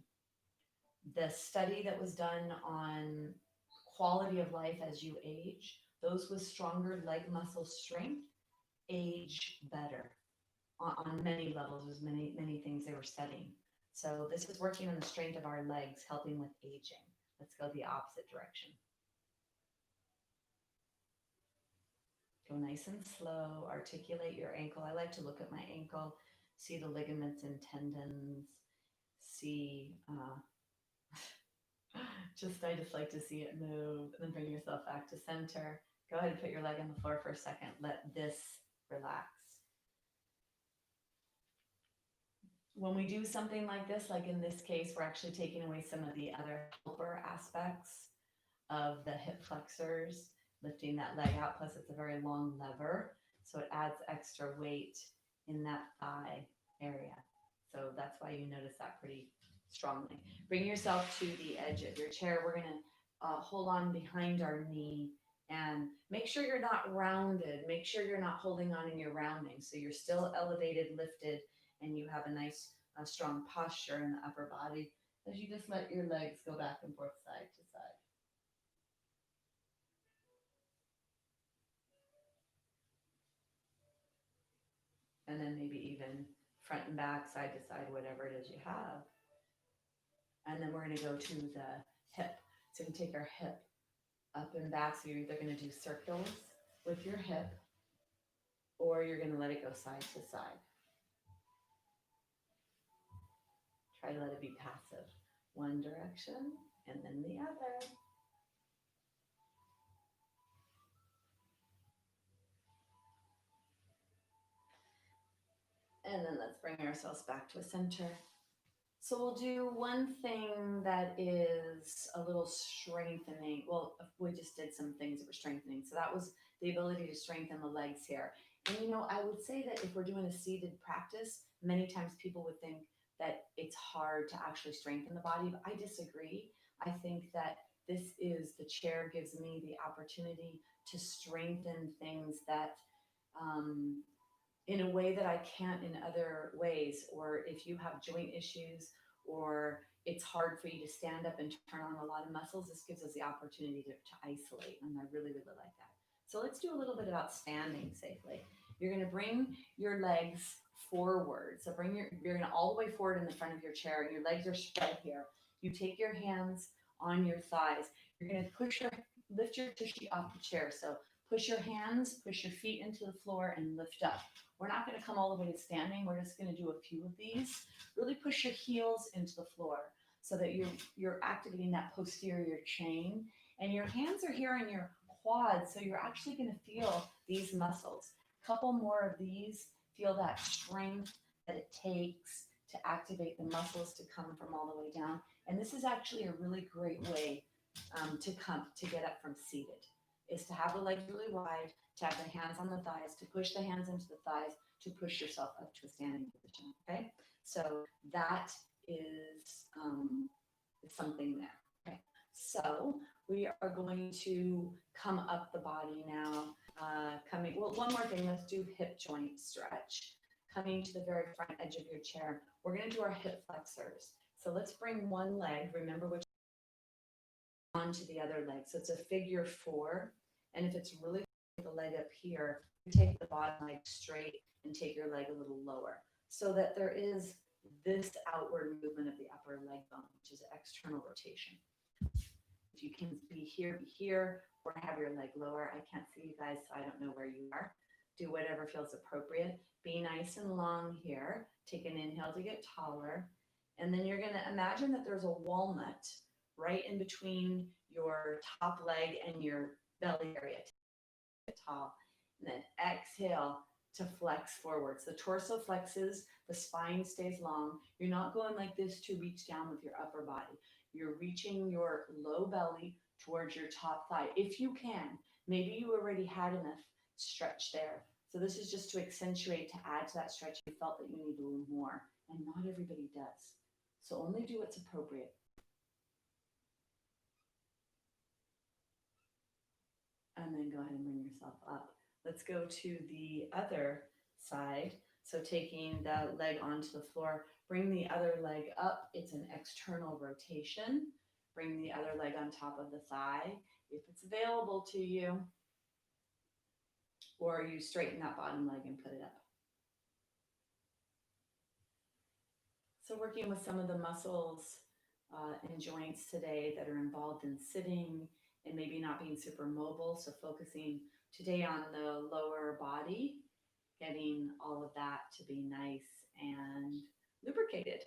The study that was done on quality of life as you age, those with stronger leg muscle strength age better on many levels. There's many things they were studying. So this is working on the strength of our legs, helping with aging. Let's go the opposite direction. Go nice and slow, articulate your ankle. I like to look at my ankle, see the ligaments and tendons, see, I just like to see it move, and then bring yourself back to center. Go ahead and put your leg on the floor for a second. Let this relax. When we do something like this, like in this case, we're actually taking away some of the other helper aspects of the hip flexors, lifting that leg out. Plus, it's a very long lever, so it adds extra weight in that thigh area. So that's why you notice that pretty strongly. Bring yourself to the edge of your chair. We're going to hold on behind our knee and make sure you're not rounded. Make sure you're not holding on and you're rounding. So you're still elevated, lifted, and you have a nice strong posture in the upper body as you just let your legs go back and forth side to side. And then maybe even front and back, side to side, whatever it is you have. And then we're going to go to the hip. So we take our hip up and back. So you're either going to do circles with your hip or you're going to let it go side to side. Try to let it be passive. One direction and then the other. And then let's bring ourselves back to a center. So we'll do one thing that is a little strengthening. Well, we just did some things that were strengthening. So that was the ability to strengthen the legs here. And I would say that if we're doing a seated practice, many times people would think that it's hard to actually strengthen the body, but I disagree. I think that the chair gives me the opportunity to strengthen things that in a way that I can't in other ways, or if you have joint issues or it's hard for you to stand up and turn on a lot of muscles, this gives us the opportunity to isolate. And I really, really like that. So let's do a little bit about standing safely. You're going to bring your legs forward. So you're going to all the way forward in the front of your chair and your legs are spread here. You take your hands on your thighs. You're going to lift your tushy off the chair. So push your hands, push your feet into the floor and lift up. We're not going to come all the way to standing. We're just going to do a few of these. Really push your heels into the floor so that you're activating that posterior chain. And your hands are here on your quads, so you're actually going to feel these muscles. A couple more of these. Feel that strength that it takes to activate the muscles to come from all the way down. And this is actually a really great way to get up from seated, is to have the legs really wide, to have the hands on the thighs, to push the hands into the thighs, to push yourself up to a standing position, okay? So that is something there, okay? So we are going to come up the body now. One more thing, let's do hip joint stretch. Coming to the very front edge of your chair, we're gonna do our hip flexors. So let's bring one leg, remember which onto the other leg. So it's a figure 4. And if it's really the leg up here, you take the bottom leg straight and take your leg a little lower so that there is this outward movement of the upper leg bone, which is external rotation. If you can be here, or have your leg lower. I can't see you guys, so I don't know where you are. Do whatever feels appropriate. Be nice and long here. Take an inhale to get taller. And then you're going to imagine that there's a walnut right in between your top leg and your belly area. Get tall. And then exhale to flex forward. So the torso flexes, the spine stays long. You're not going like this to reach down with your upper body. You're reaching your low belly towards your top thigh. If you can, maybe you already had enough stretch there. So this is just to accentuate, to add to that stretch. You felt that you need a little more, and not everybody does. So only do what's appropriate. And then go ahead and bring yourself up. Let's go to the other side. So taking the leg onto the floor, bring the other leg up. It's an external rotation. Bring the other leg on top of the thigh, if it's available to you. Or you straighten that bottom leg and put it up. So working with some of the muscles and joints today that are involved in sitting and maybe not being super mobile. So focusing today on the lower body, getting all of that to be nice and lubricated,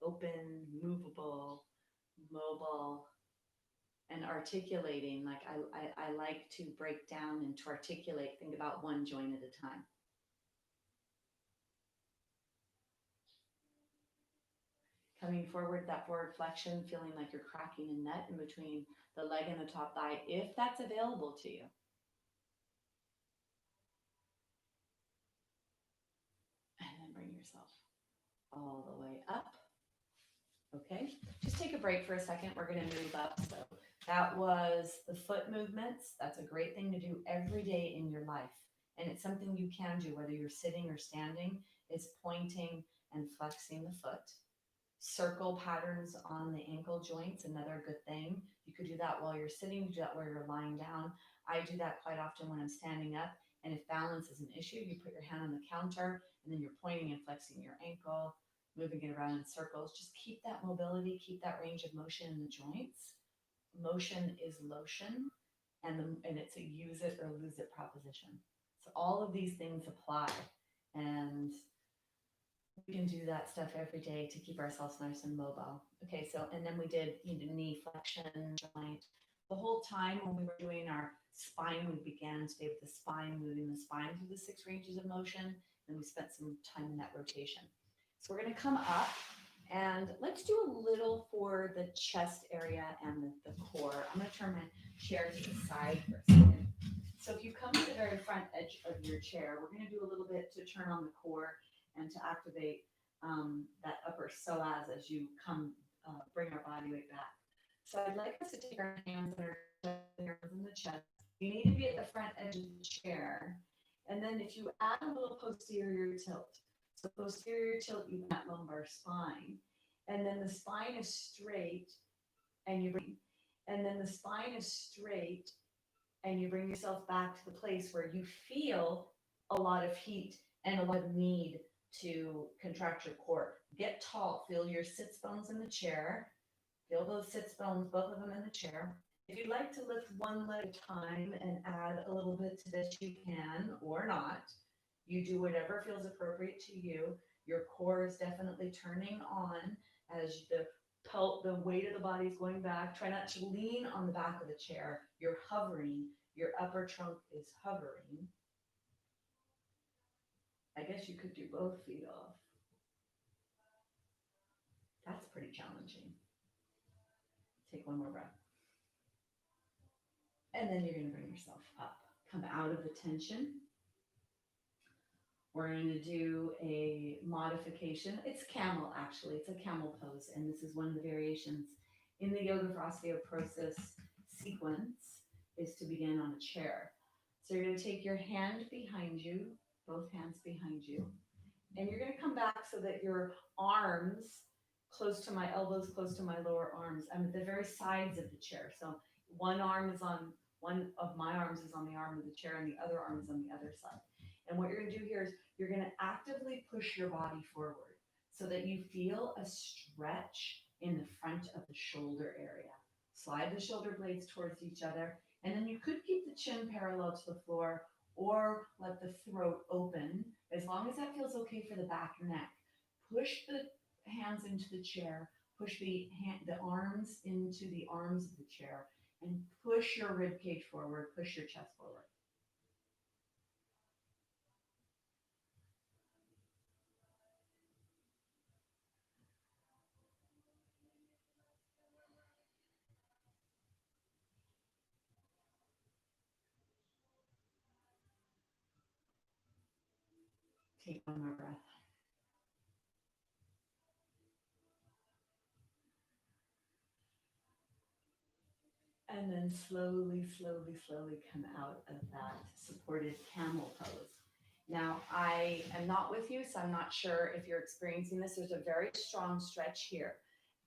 open, movable, mobile, and articulating. Like I like to break down and to articulate, think about one joint at a time. Coming forward, that forward flexion, feeling like you're cracking a nut in between the leg and the top thigh, if that's available to you. And then bring yourself all the way up. Okay, just take a break for a second. We're going to move up. So that was the foot movements. That's a great thing to do every day in your life. And it's something you can do, whether you're sitting or standing, is pointing and flexing the foot. Circle patterns on the ankle joints, another good thing. You could do that while you're sitting, you do that while you're lying down. I do that quite often when I'm standing up. And if balance is an issue, you put your hand on the counter and then you're pointing and flexing your ankle, moving it around in circles. Just keep that mobility, keep that range of motion in the joints. Motion is lotion, and it's a use it or lose it proposition. So all of these things apply, and we can do that stuff every day to keep ourselves nice and mobile. Okay, so and then we did knee flexion, joint. The whole time when we were doing our spine, we began today with the spine, moving the spine through the 6 ranges of motion. And we spent some time in that rotation. So we're going to come up and let's do a little for the chest area and the core. I'm going to turn my chair to the side for a second. So if you come to the very front edge of your chair, we're going to do a little bit to turn on the core and to activate that upper psoas as you come, bring our body weight back. So I'd like us to take our hands on our chest, in the chest. You need to be at the front edge of the chair. And then if you add a little posterior tilt, so posterior tilt, you that lumbar spine. And then the spine is straight and you bring, and then the spine is straight and you bring yourself back to the place where you feel a lot of heat and a lot of need to contract your core. Get tall, feel your sits bones in the chair. Feel those sits bones, both of them in the chair. If you'd like to lift one leg at a time and add a little bit to this, you can or not. You do whatever feels appropriate to you. Your core is definitely turning on as the weight of the body is going back. Try not to lean on the back of the chair. You're hovering. Your upper trunk is hovering. I guess you could do both feet off. That's pretty challenging. Take one more breath. And then you're going to bring yourself up. Come out of the tension. We're going to do a modification. It's camel, actually. It's a camel pose. And this is one of the variations in the Yoga for Osteoporosis sequence is to begin on a chair. So you're going to take your hand behind you, both hands behind you. And you're going to come back so that your arms close to my elbows, close to my lower arms. I'm at the very sides of the chair. So one of my arms is on the arm of the chair and the other arm is on the other side. And what you're going to do here is you're going to actively push your body forward so that you feel a stretch in the front of the shoulder area. Slide the shoulder blades towards each other. And then you could keep the chin parallel to the floor or let the throat open, as long as that feels okay for the back and neck. Push the hands into the chair, push the arms into the arms of the chair, and push your rib cage forward, push your chest forward. Take one more breath. And then slowly, slowly, slowly come out of that supported camel pose. Now, I am not with you, so I'm not sure if you're experiencing this. There's a very strong stretch here.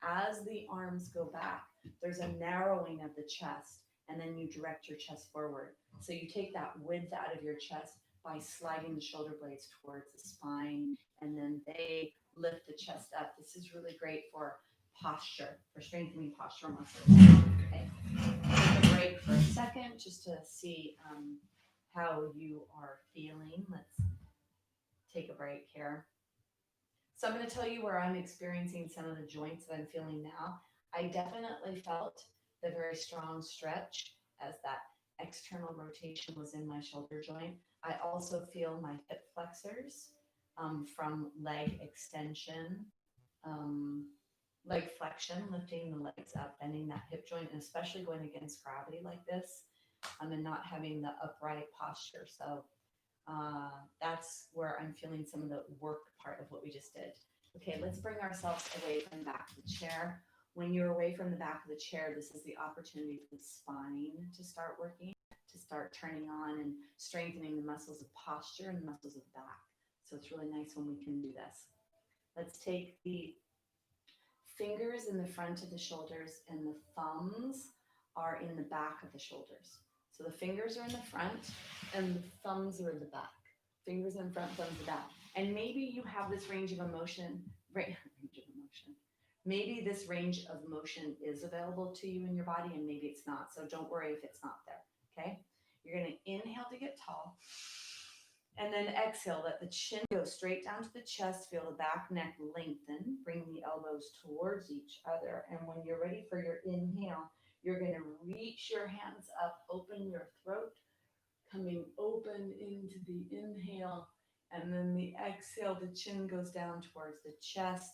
As the arms go back, there's a narrowing of the chest, and then you direct your chest forward. So you take that width out of your chest by sliding the shoulder blades towards the spine, and then they lift the chest up. This is really great for posture, for strengthening postural muscles. Okay. Take a break for a second just to see how you are feeling. Let's take a break here. So I'm going to tell you where I'm experiencing some of the joints that I'm feeling now. I definitely felt the very strong stretch as that external rotation was in my shoulder joint. I also feel my hip flexors from leg extension, leg flexion, lifting the legs up, bending that hip joint, and especially going against gravity like this, and not having the upright posture. So that's where I'm feeling some of the work part of what we just did. Okay, let's bring ourselves away from the back of the chair. When you're away from the back of the chair, this is the opportunity for the spine to start working, to start turning on and strengthening the muscles of posture and the muscles of back. So it's really nice when we can do this. Let's take the fingers in the front of the shoulders and the thumbs are in the back of the shoulders. So the fingers are in the front and the thumbs are in the back. Fingers in front, thumbs in the back. And maybe you have this range of motion. Maybe this range of motion is available to you in your body and maybe it's not. So don't worry if it's not there, okay? You're gonna inhale to get tall. And then exhale, let the chin go straight down to the chest, feel the back neck lengthen, bring the elbows towards each other. And when you're ready for your inhale, you're gonna reach your hands up, open your throat, coming open into the inhale. And then the exhale, the chin goes down towards the chest,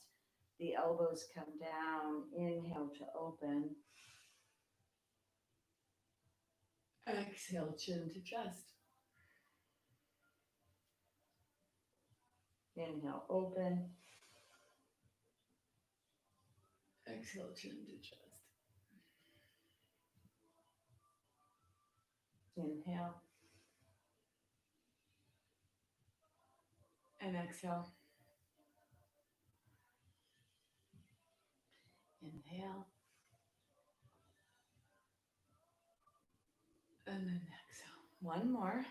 the elbows come down, inhale to open. Exhale, chin to chest. Inhale, open. Exhale, chin to chest. Inhale. And exhale. Inhale. And then exhale. One more.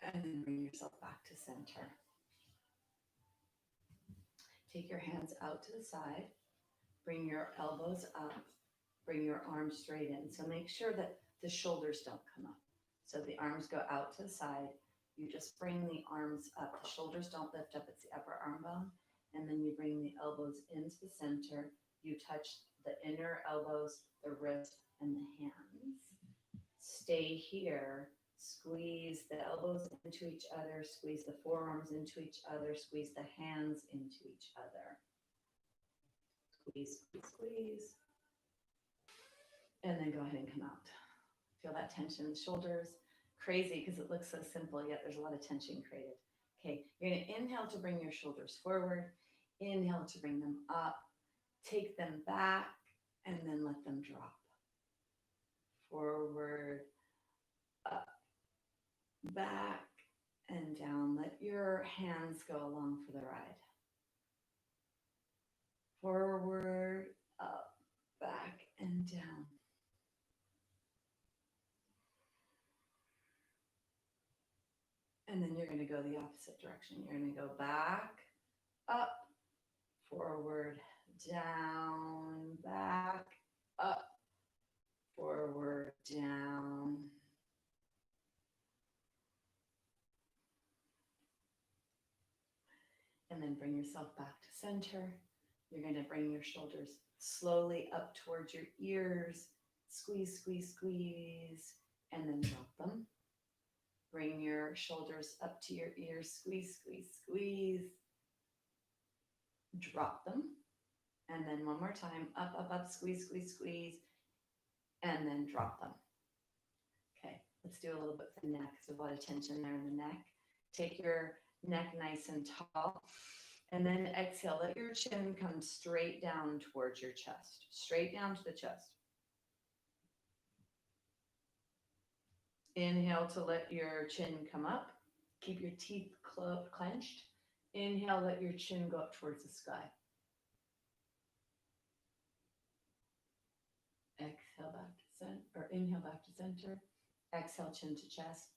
And then bring yourself back to center. Take your hands out to the side. Bring your elbows up. Bring your arms straight in. So make sure that the shoulders don't come up. So the arms go out to the side. You just bring the arms up. The shoulders don't lift up. It's the upper arm bone. And then you bring the elbows into the center. You touch the inner elbows, the wrist, and the hands. Stay here. Squeeze the elbows into each other. Squeeze the forearms into each other. Squeeze the hands into each other. Squeeze, squeeze, squeeze. And then go ahead and come out. Feel that tension in the shoulders. Crazy because it looks so simple, yet there's a lot of tension created. Okay, you're going to inhale to bring your shoulders forward. Inhale to bring them up. Take them back and then let them drop. Forward, up, back, and down. Let your hands go along for the ride. Forward, up, back, and down. And then you're going to go the opposite direction. You're going to go back, up, forward, down, back, up, forward, down. And then bring yourself back to center. You're going to bring your shoulders slowly up towards your ears. Squeeze, squeeze, squeeze, and then drop them. Bring your shoulders up to your ears. Squeeze, squeeze, squeeze. Drop them. And then one more time. Up, up, up, squeeze, squeeze, squeeze. And then drop them. Okay, let's do a little bit for the neck. There's a lot of tension there in the neck. Take your neck nice and tall. And then exhale. Let your chin come straight down towards your chest. Straight down to the chest. Inhale to let your chin come up. Keep your teeth clenched. Inhale, let your chin go up towards the sky. Exhale back to center, or inhale back to center. Exhale, chin to chest.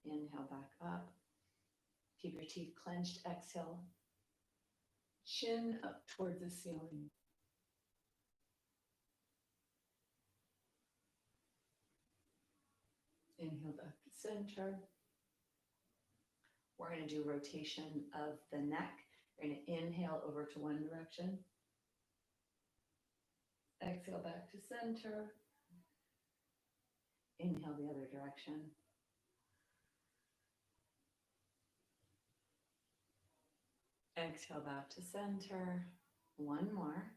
Inhale back up. Keep your teeth clenched. Exhale. Chin up towards the ceiling. Inhale back to center. We're going to do rotation of the neck. You're going to inhale over to one direction. Exhale back to center. Inhale the other direction. Exhale back to center. One more.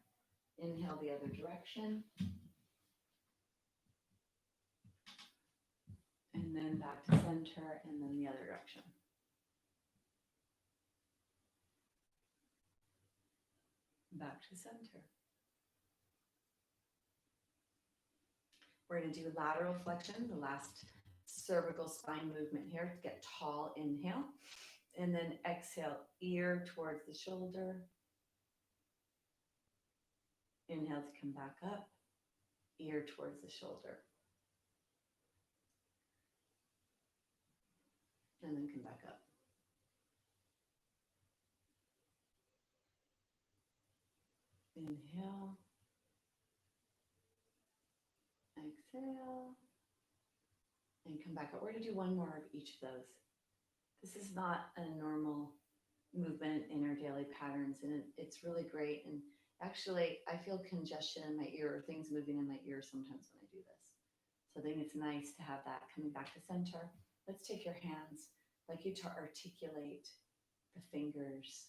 Inhale the other direction. And then back to center and then the other direction. Back to center. We're going to do lateral flexion, the last cervical spine movement here. Get tall, inhale, and then exhale, ear towards the shoulder. Inhale to come back up, ear towards the shoulder. And then come back up. Inhale, exhale, and come back up. We're going to do one more of each of those. This is not a normal movement in our daily patterns, and it's really great. And actually, I feel congestion in my ear or things moving in my ear sometimes when I do this. So I think it's nice to have that coming back to center. Let's take your hands. I'd like you to articulate the fingers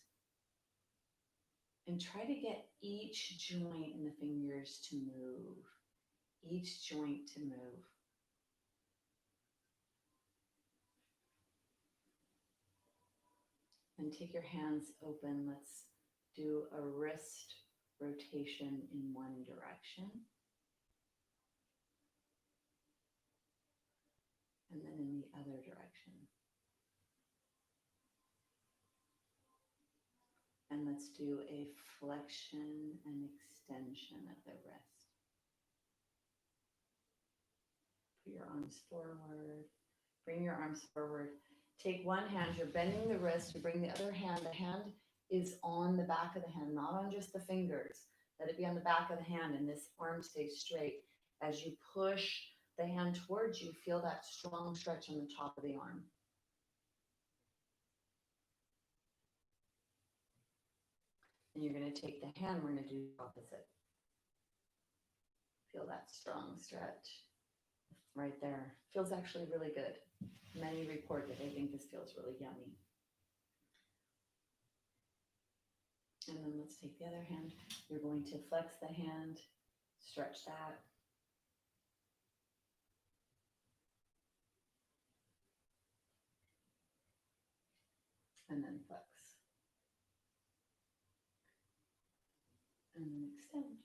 and try to get each joint in the fingers to move. Each joint to move. And take your hands open. Let's do a wrist rotation in one direction. And then in the other direction. And let's do a flexion and extension of the wrist. Put your arms forward. Bring your arms forward. Take one hand, you're bending the wrist, you bring the other hand. The hand is on the back of the hand, not on just the fingers. Let it be on the back of the hand, and this arm stays straight. As you push the hand towards you, feel that strong stretch on the top of the arm. And you're going to take the hand, we're going to do the opposite. Feel that strong stretch right there. Feels actually really good. Many report that they think this feels really yummy. And then let's take the other hand. You're going to flex the hand, stretch that. And then flex. And then extend.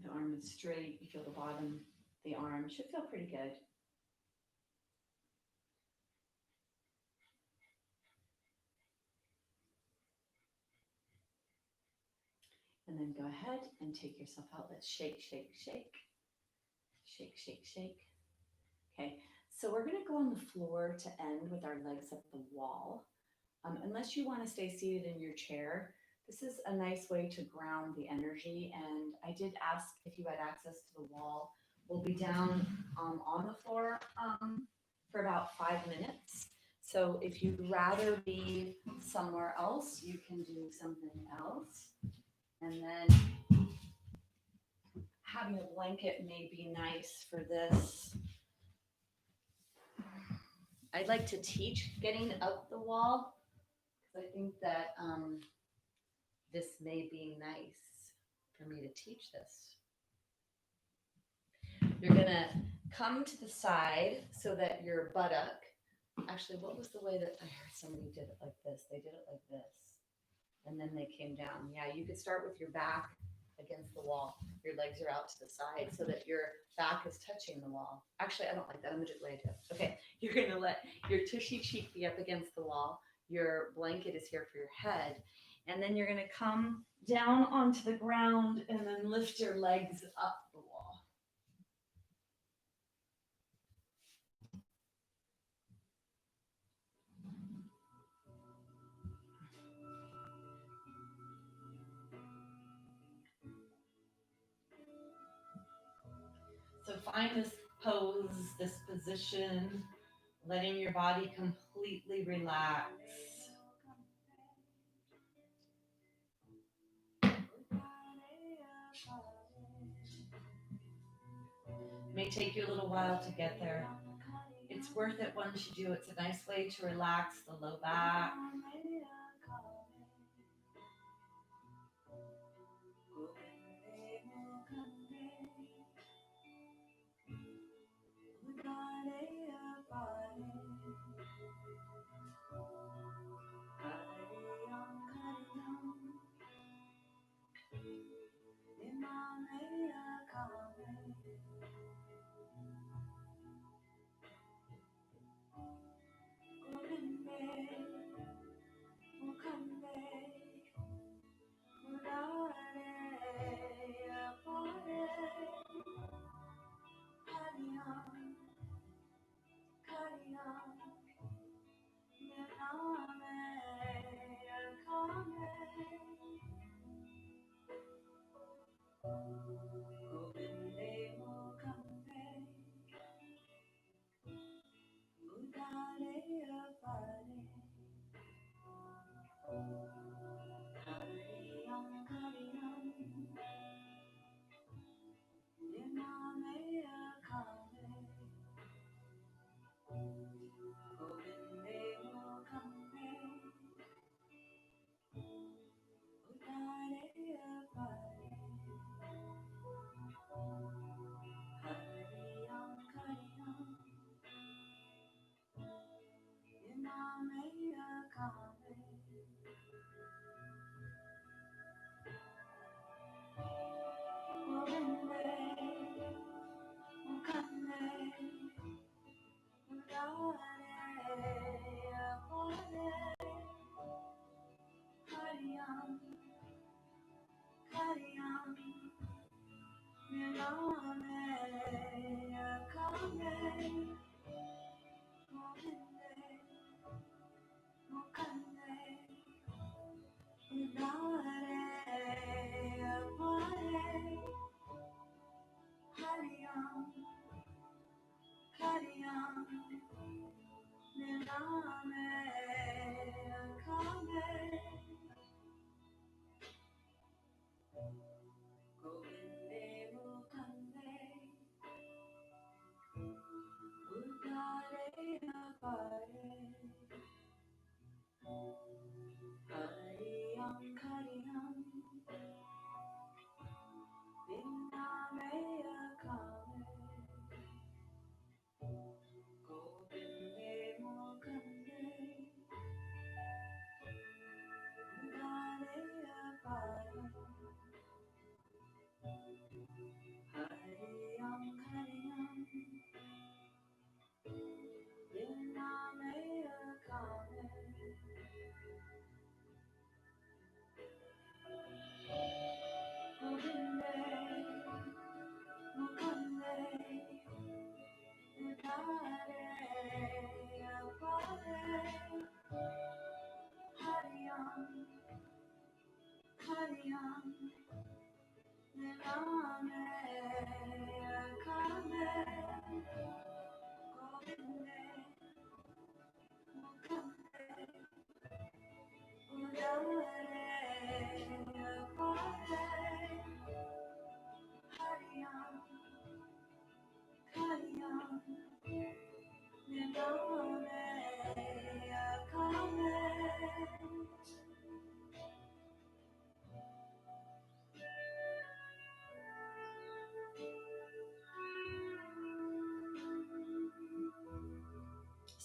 The arm is straight. You feel the bottom. The arm should feel pretty good. And then go ahead and take yourself out. Let's shake, shake, shake. Shake, shake, shake. Okay, so we're going to go on the floor to end with our legs up the wall. Unless you want to stay seated in your chair, this is a nice way to ground the energy. And I did ask if you had access to the wall. We'll be down on the floor for about 5 minutes. So if you'd rather be somewhere else, you can do something else. And then having a blanket may be nice for this. I'd like to teach getting up the wall, because I think that this may be nice for me to teach this. You're going to come to the side so that your buttock, actually, what was the way that I heard somebody did it like this? They did it like this, and then they came down. Yeah, you could start with your back against the wall. Your legs are out to the side so that your back is touching the wall. Actually, I don't like that. I'm going to do it the way I do it. Okay, you're going to let your tushy cheek be up against the wall. Your blanket is here for your head. And then you're going to come down onto the ground and then lift your legs up the wall. So find this pose, this position, letting your body completely relax. It may take you a little while to get there. It's worth it once you do. It's a nice way to relax the low back.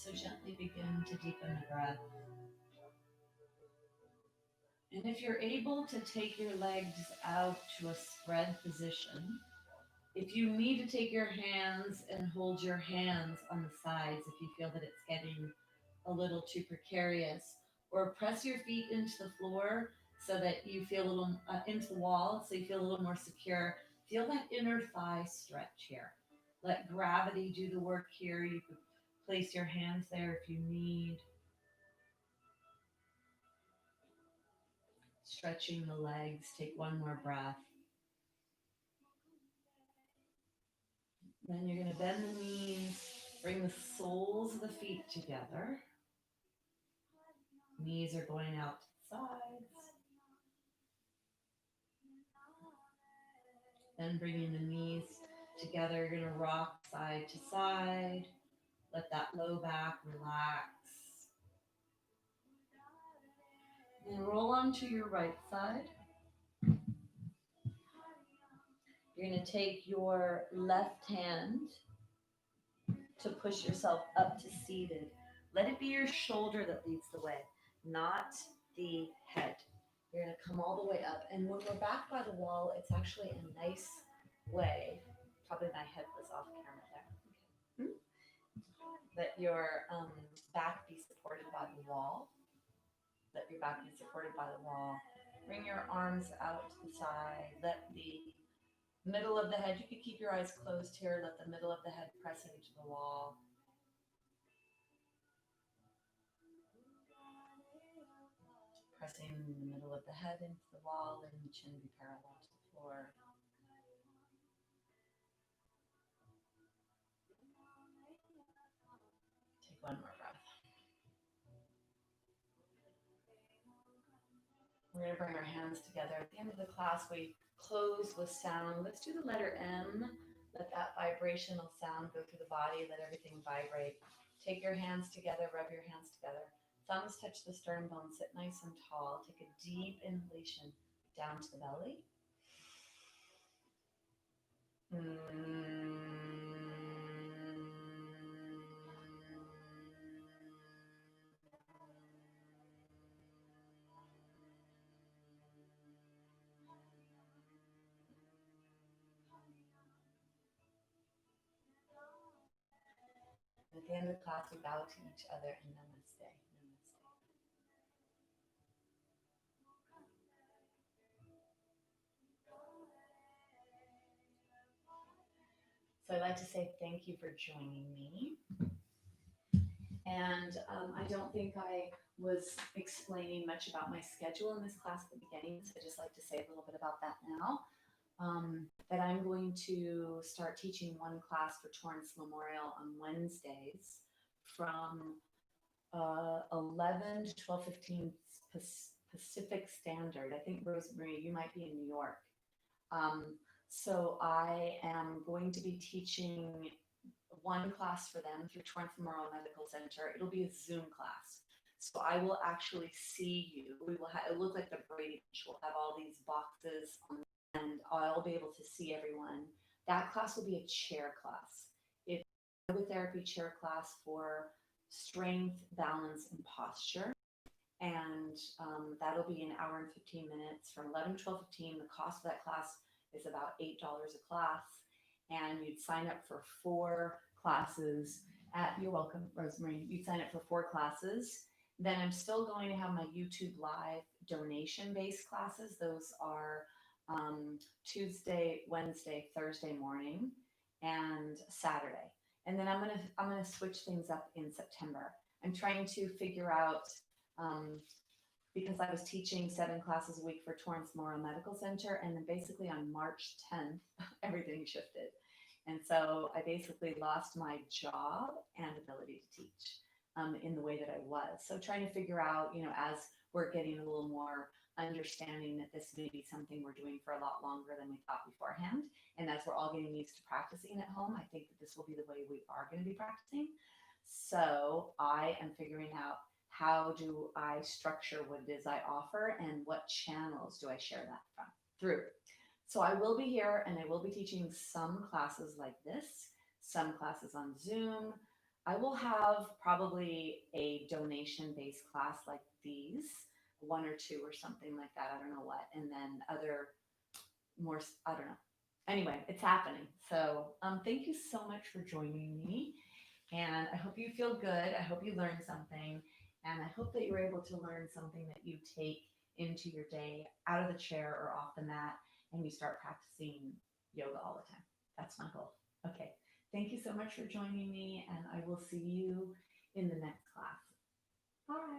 So gently begin to deepen the breath. And if you're able to take your legs out to a spread position, if you need to take your hands and hold your hands on the sides, if you feel that it's getting a little too precarious, or press your feet into the floor so that you feel a little into the wall, so you feel a little more secure. Feel that inner thigh stretch here. Let gravity do the work here. You could place your hands there if you need. Stretching the legs. Take one more breath. Then you're going to bend the knees, bring the soles of the feet together. Knees are going out to the sides. Then bringing the knees together, you're going to rock side to side. Let that low back relax. Then roll onto your right side. You're going to take your left hand to push yourself up to seated. Let it be your shoulder that leads the way, not the head. You're going to come all the way up. And when we're back by the wall, it's actually a nice way. Probably my head was off camera there. Okay. That your back be supported by the wall. Let your back be supported by the wall. Bring your arms out to the side. Let the middle of the head, you could keep your eyes closed here. Let the middle of the head press into the wall. Pressing in the middle of the head into the wall, letting the chin be parallel to the floor. Take one more breath. We're going to bring our hands together. At the end of the class, we close with sound. Let's do the letter M. Let that vibrational sound go through the body. Let everything vibrate. Take your hands together. Rub your hands together. Thumbs touch the sternum bone. Sit nice and tall. Take a deep inhalation down to the belly. At the end of the class, we bow to each other and namaste. Namaste. So I'd like to say thank you for joining me. And I don't think I was explaining much about my schedule in this class at the beginning, so I'd just like to say a little bit about that now. That I'm going to start teaching one class for Torrance Memorial on Wednesdays from 11 to 12:15 Pacific Standard. I think, Rosemary, you might be in New York. So I am going to be teaching one class for them through Torrance Memorial Medical Center. It'll be a Zoom class. So I will actually see you. We will it'll look like the Brady Bunch. We'll have all these boxes on, and I'll be able to see everyone. That class will be a chair class. It's a yoga therapy chair class for strength, balance, and posture. And that'll be an hour and 15 minutes from 11 to 12:15. The cost of that class is about $8 a class. And you'd sign up for 4 classes you're welcome, Rosemary. You'd sign up for 4 classes. Then I'm still going to have my YouTube live donation-based classes. Those are Tuesday, Wednesday, Thursday morning, and Saturday. And then I'm gonna switch things up in September. I'm trying to figure out because I was teaching 7 classes a week for Torrance Memorial Medical Center, and then basically on March 10th, everything shifted. And so I basically lost my job and ability to teach in the way that I was. So trying to figure out, as we're getting a little more understanding that this may be something we're doing for a lot longer than we thought beforehand. And as we're all getting used to practicing at home, I think that this will be the way we are going to be practicing. So I am figuring out, how do I structure what it is I offer and what channels do I share that through? So I will be here and I will be teaching some classes like this, some classes on Zoom. I will have probably a donation-based class like these, 1 or 2 or something like that. I don't know what. And then other more, I don't know. Anyway, it's happening. So thank you so much for joining me. And I hope you feel good. I hope you learned something. And I hope that you're able to learn something that you take into your day out of the chair or off the mat, and you start practicing yoga all the time. That's my goal. Okay. Thank you so much for joining me, and I will see you in the next class. Bye.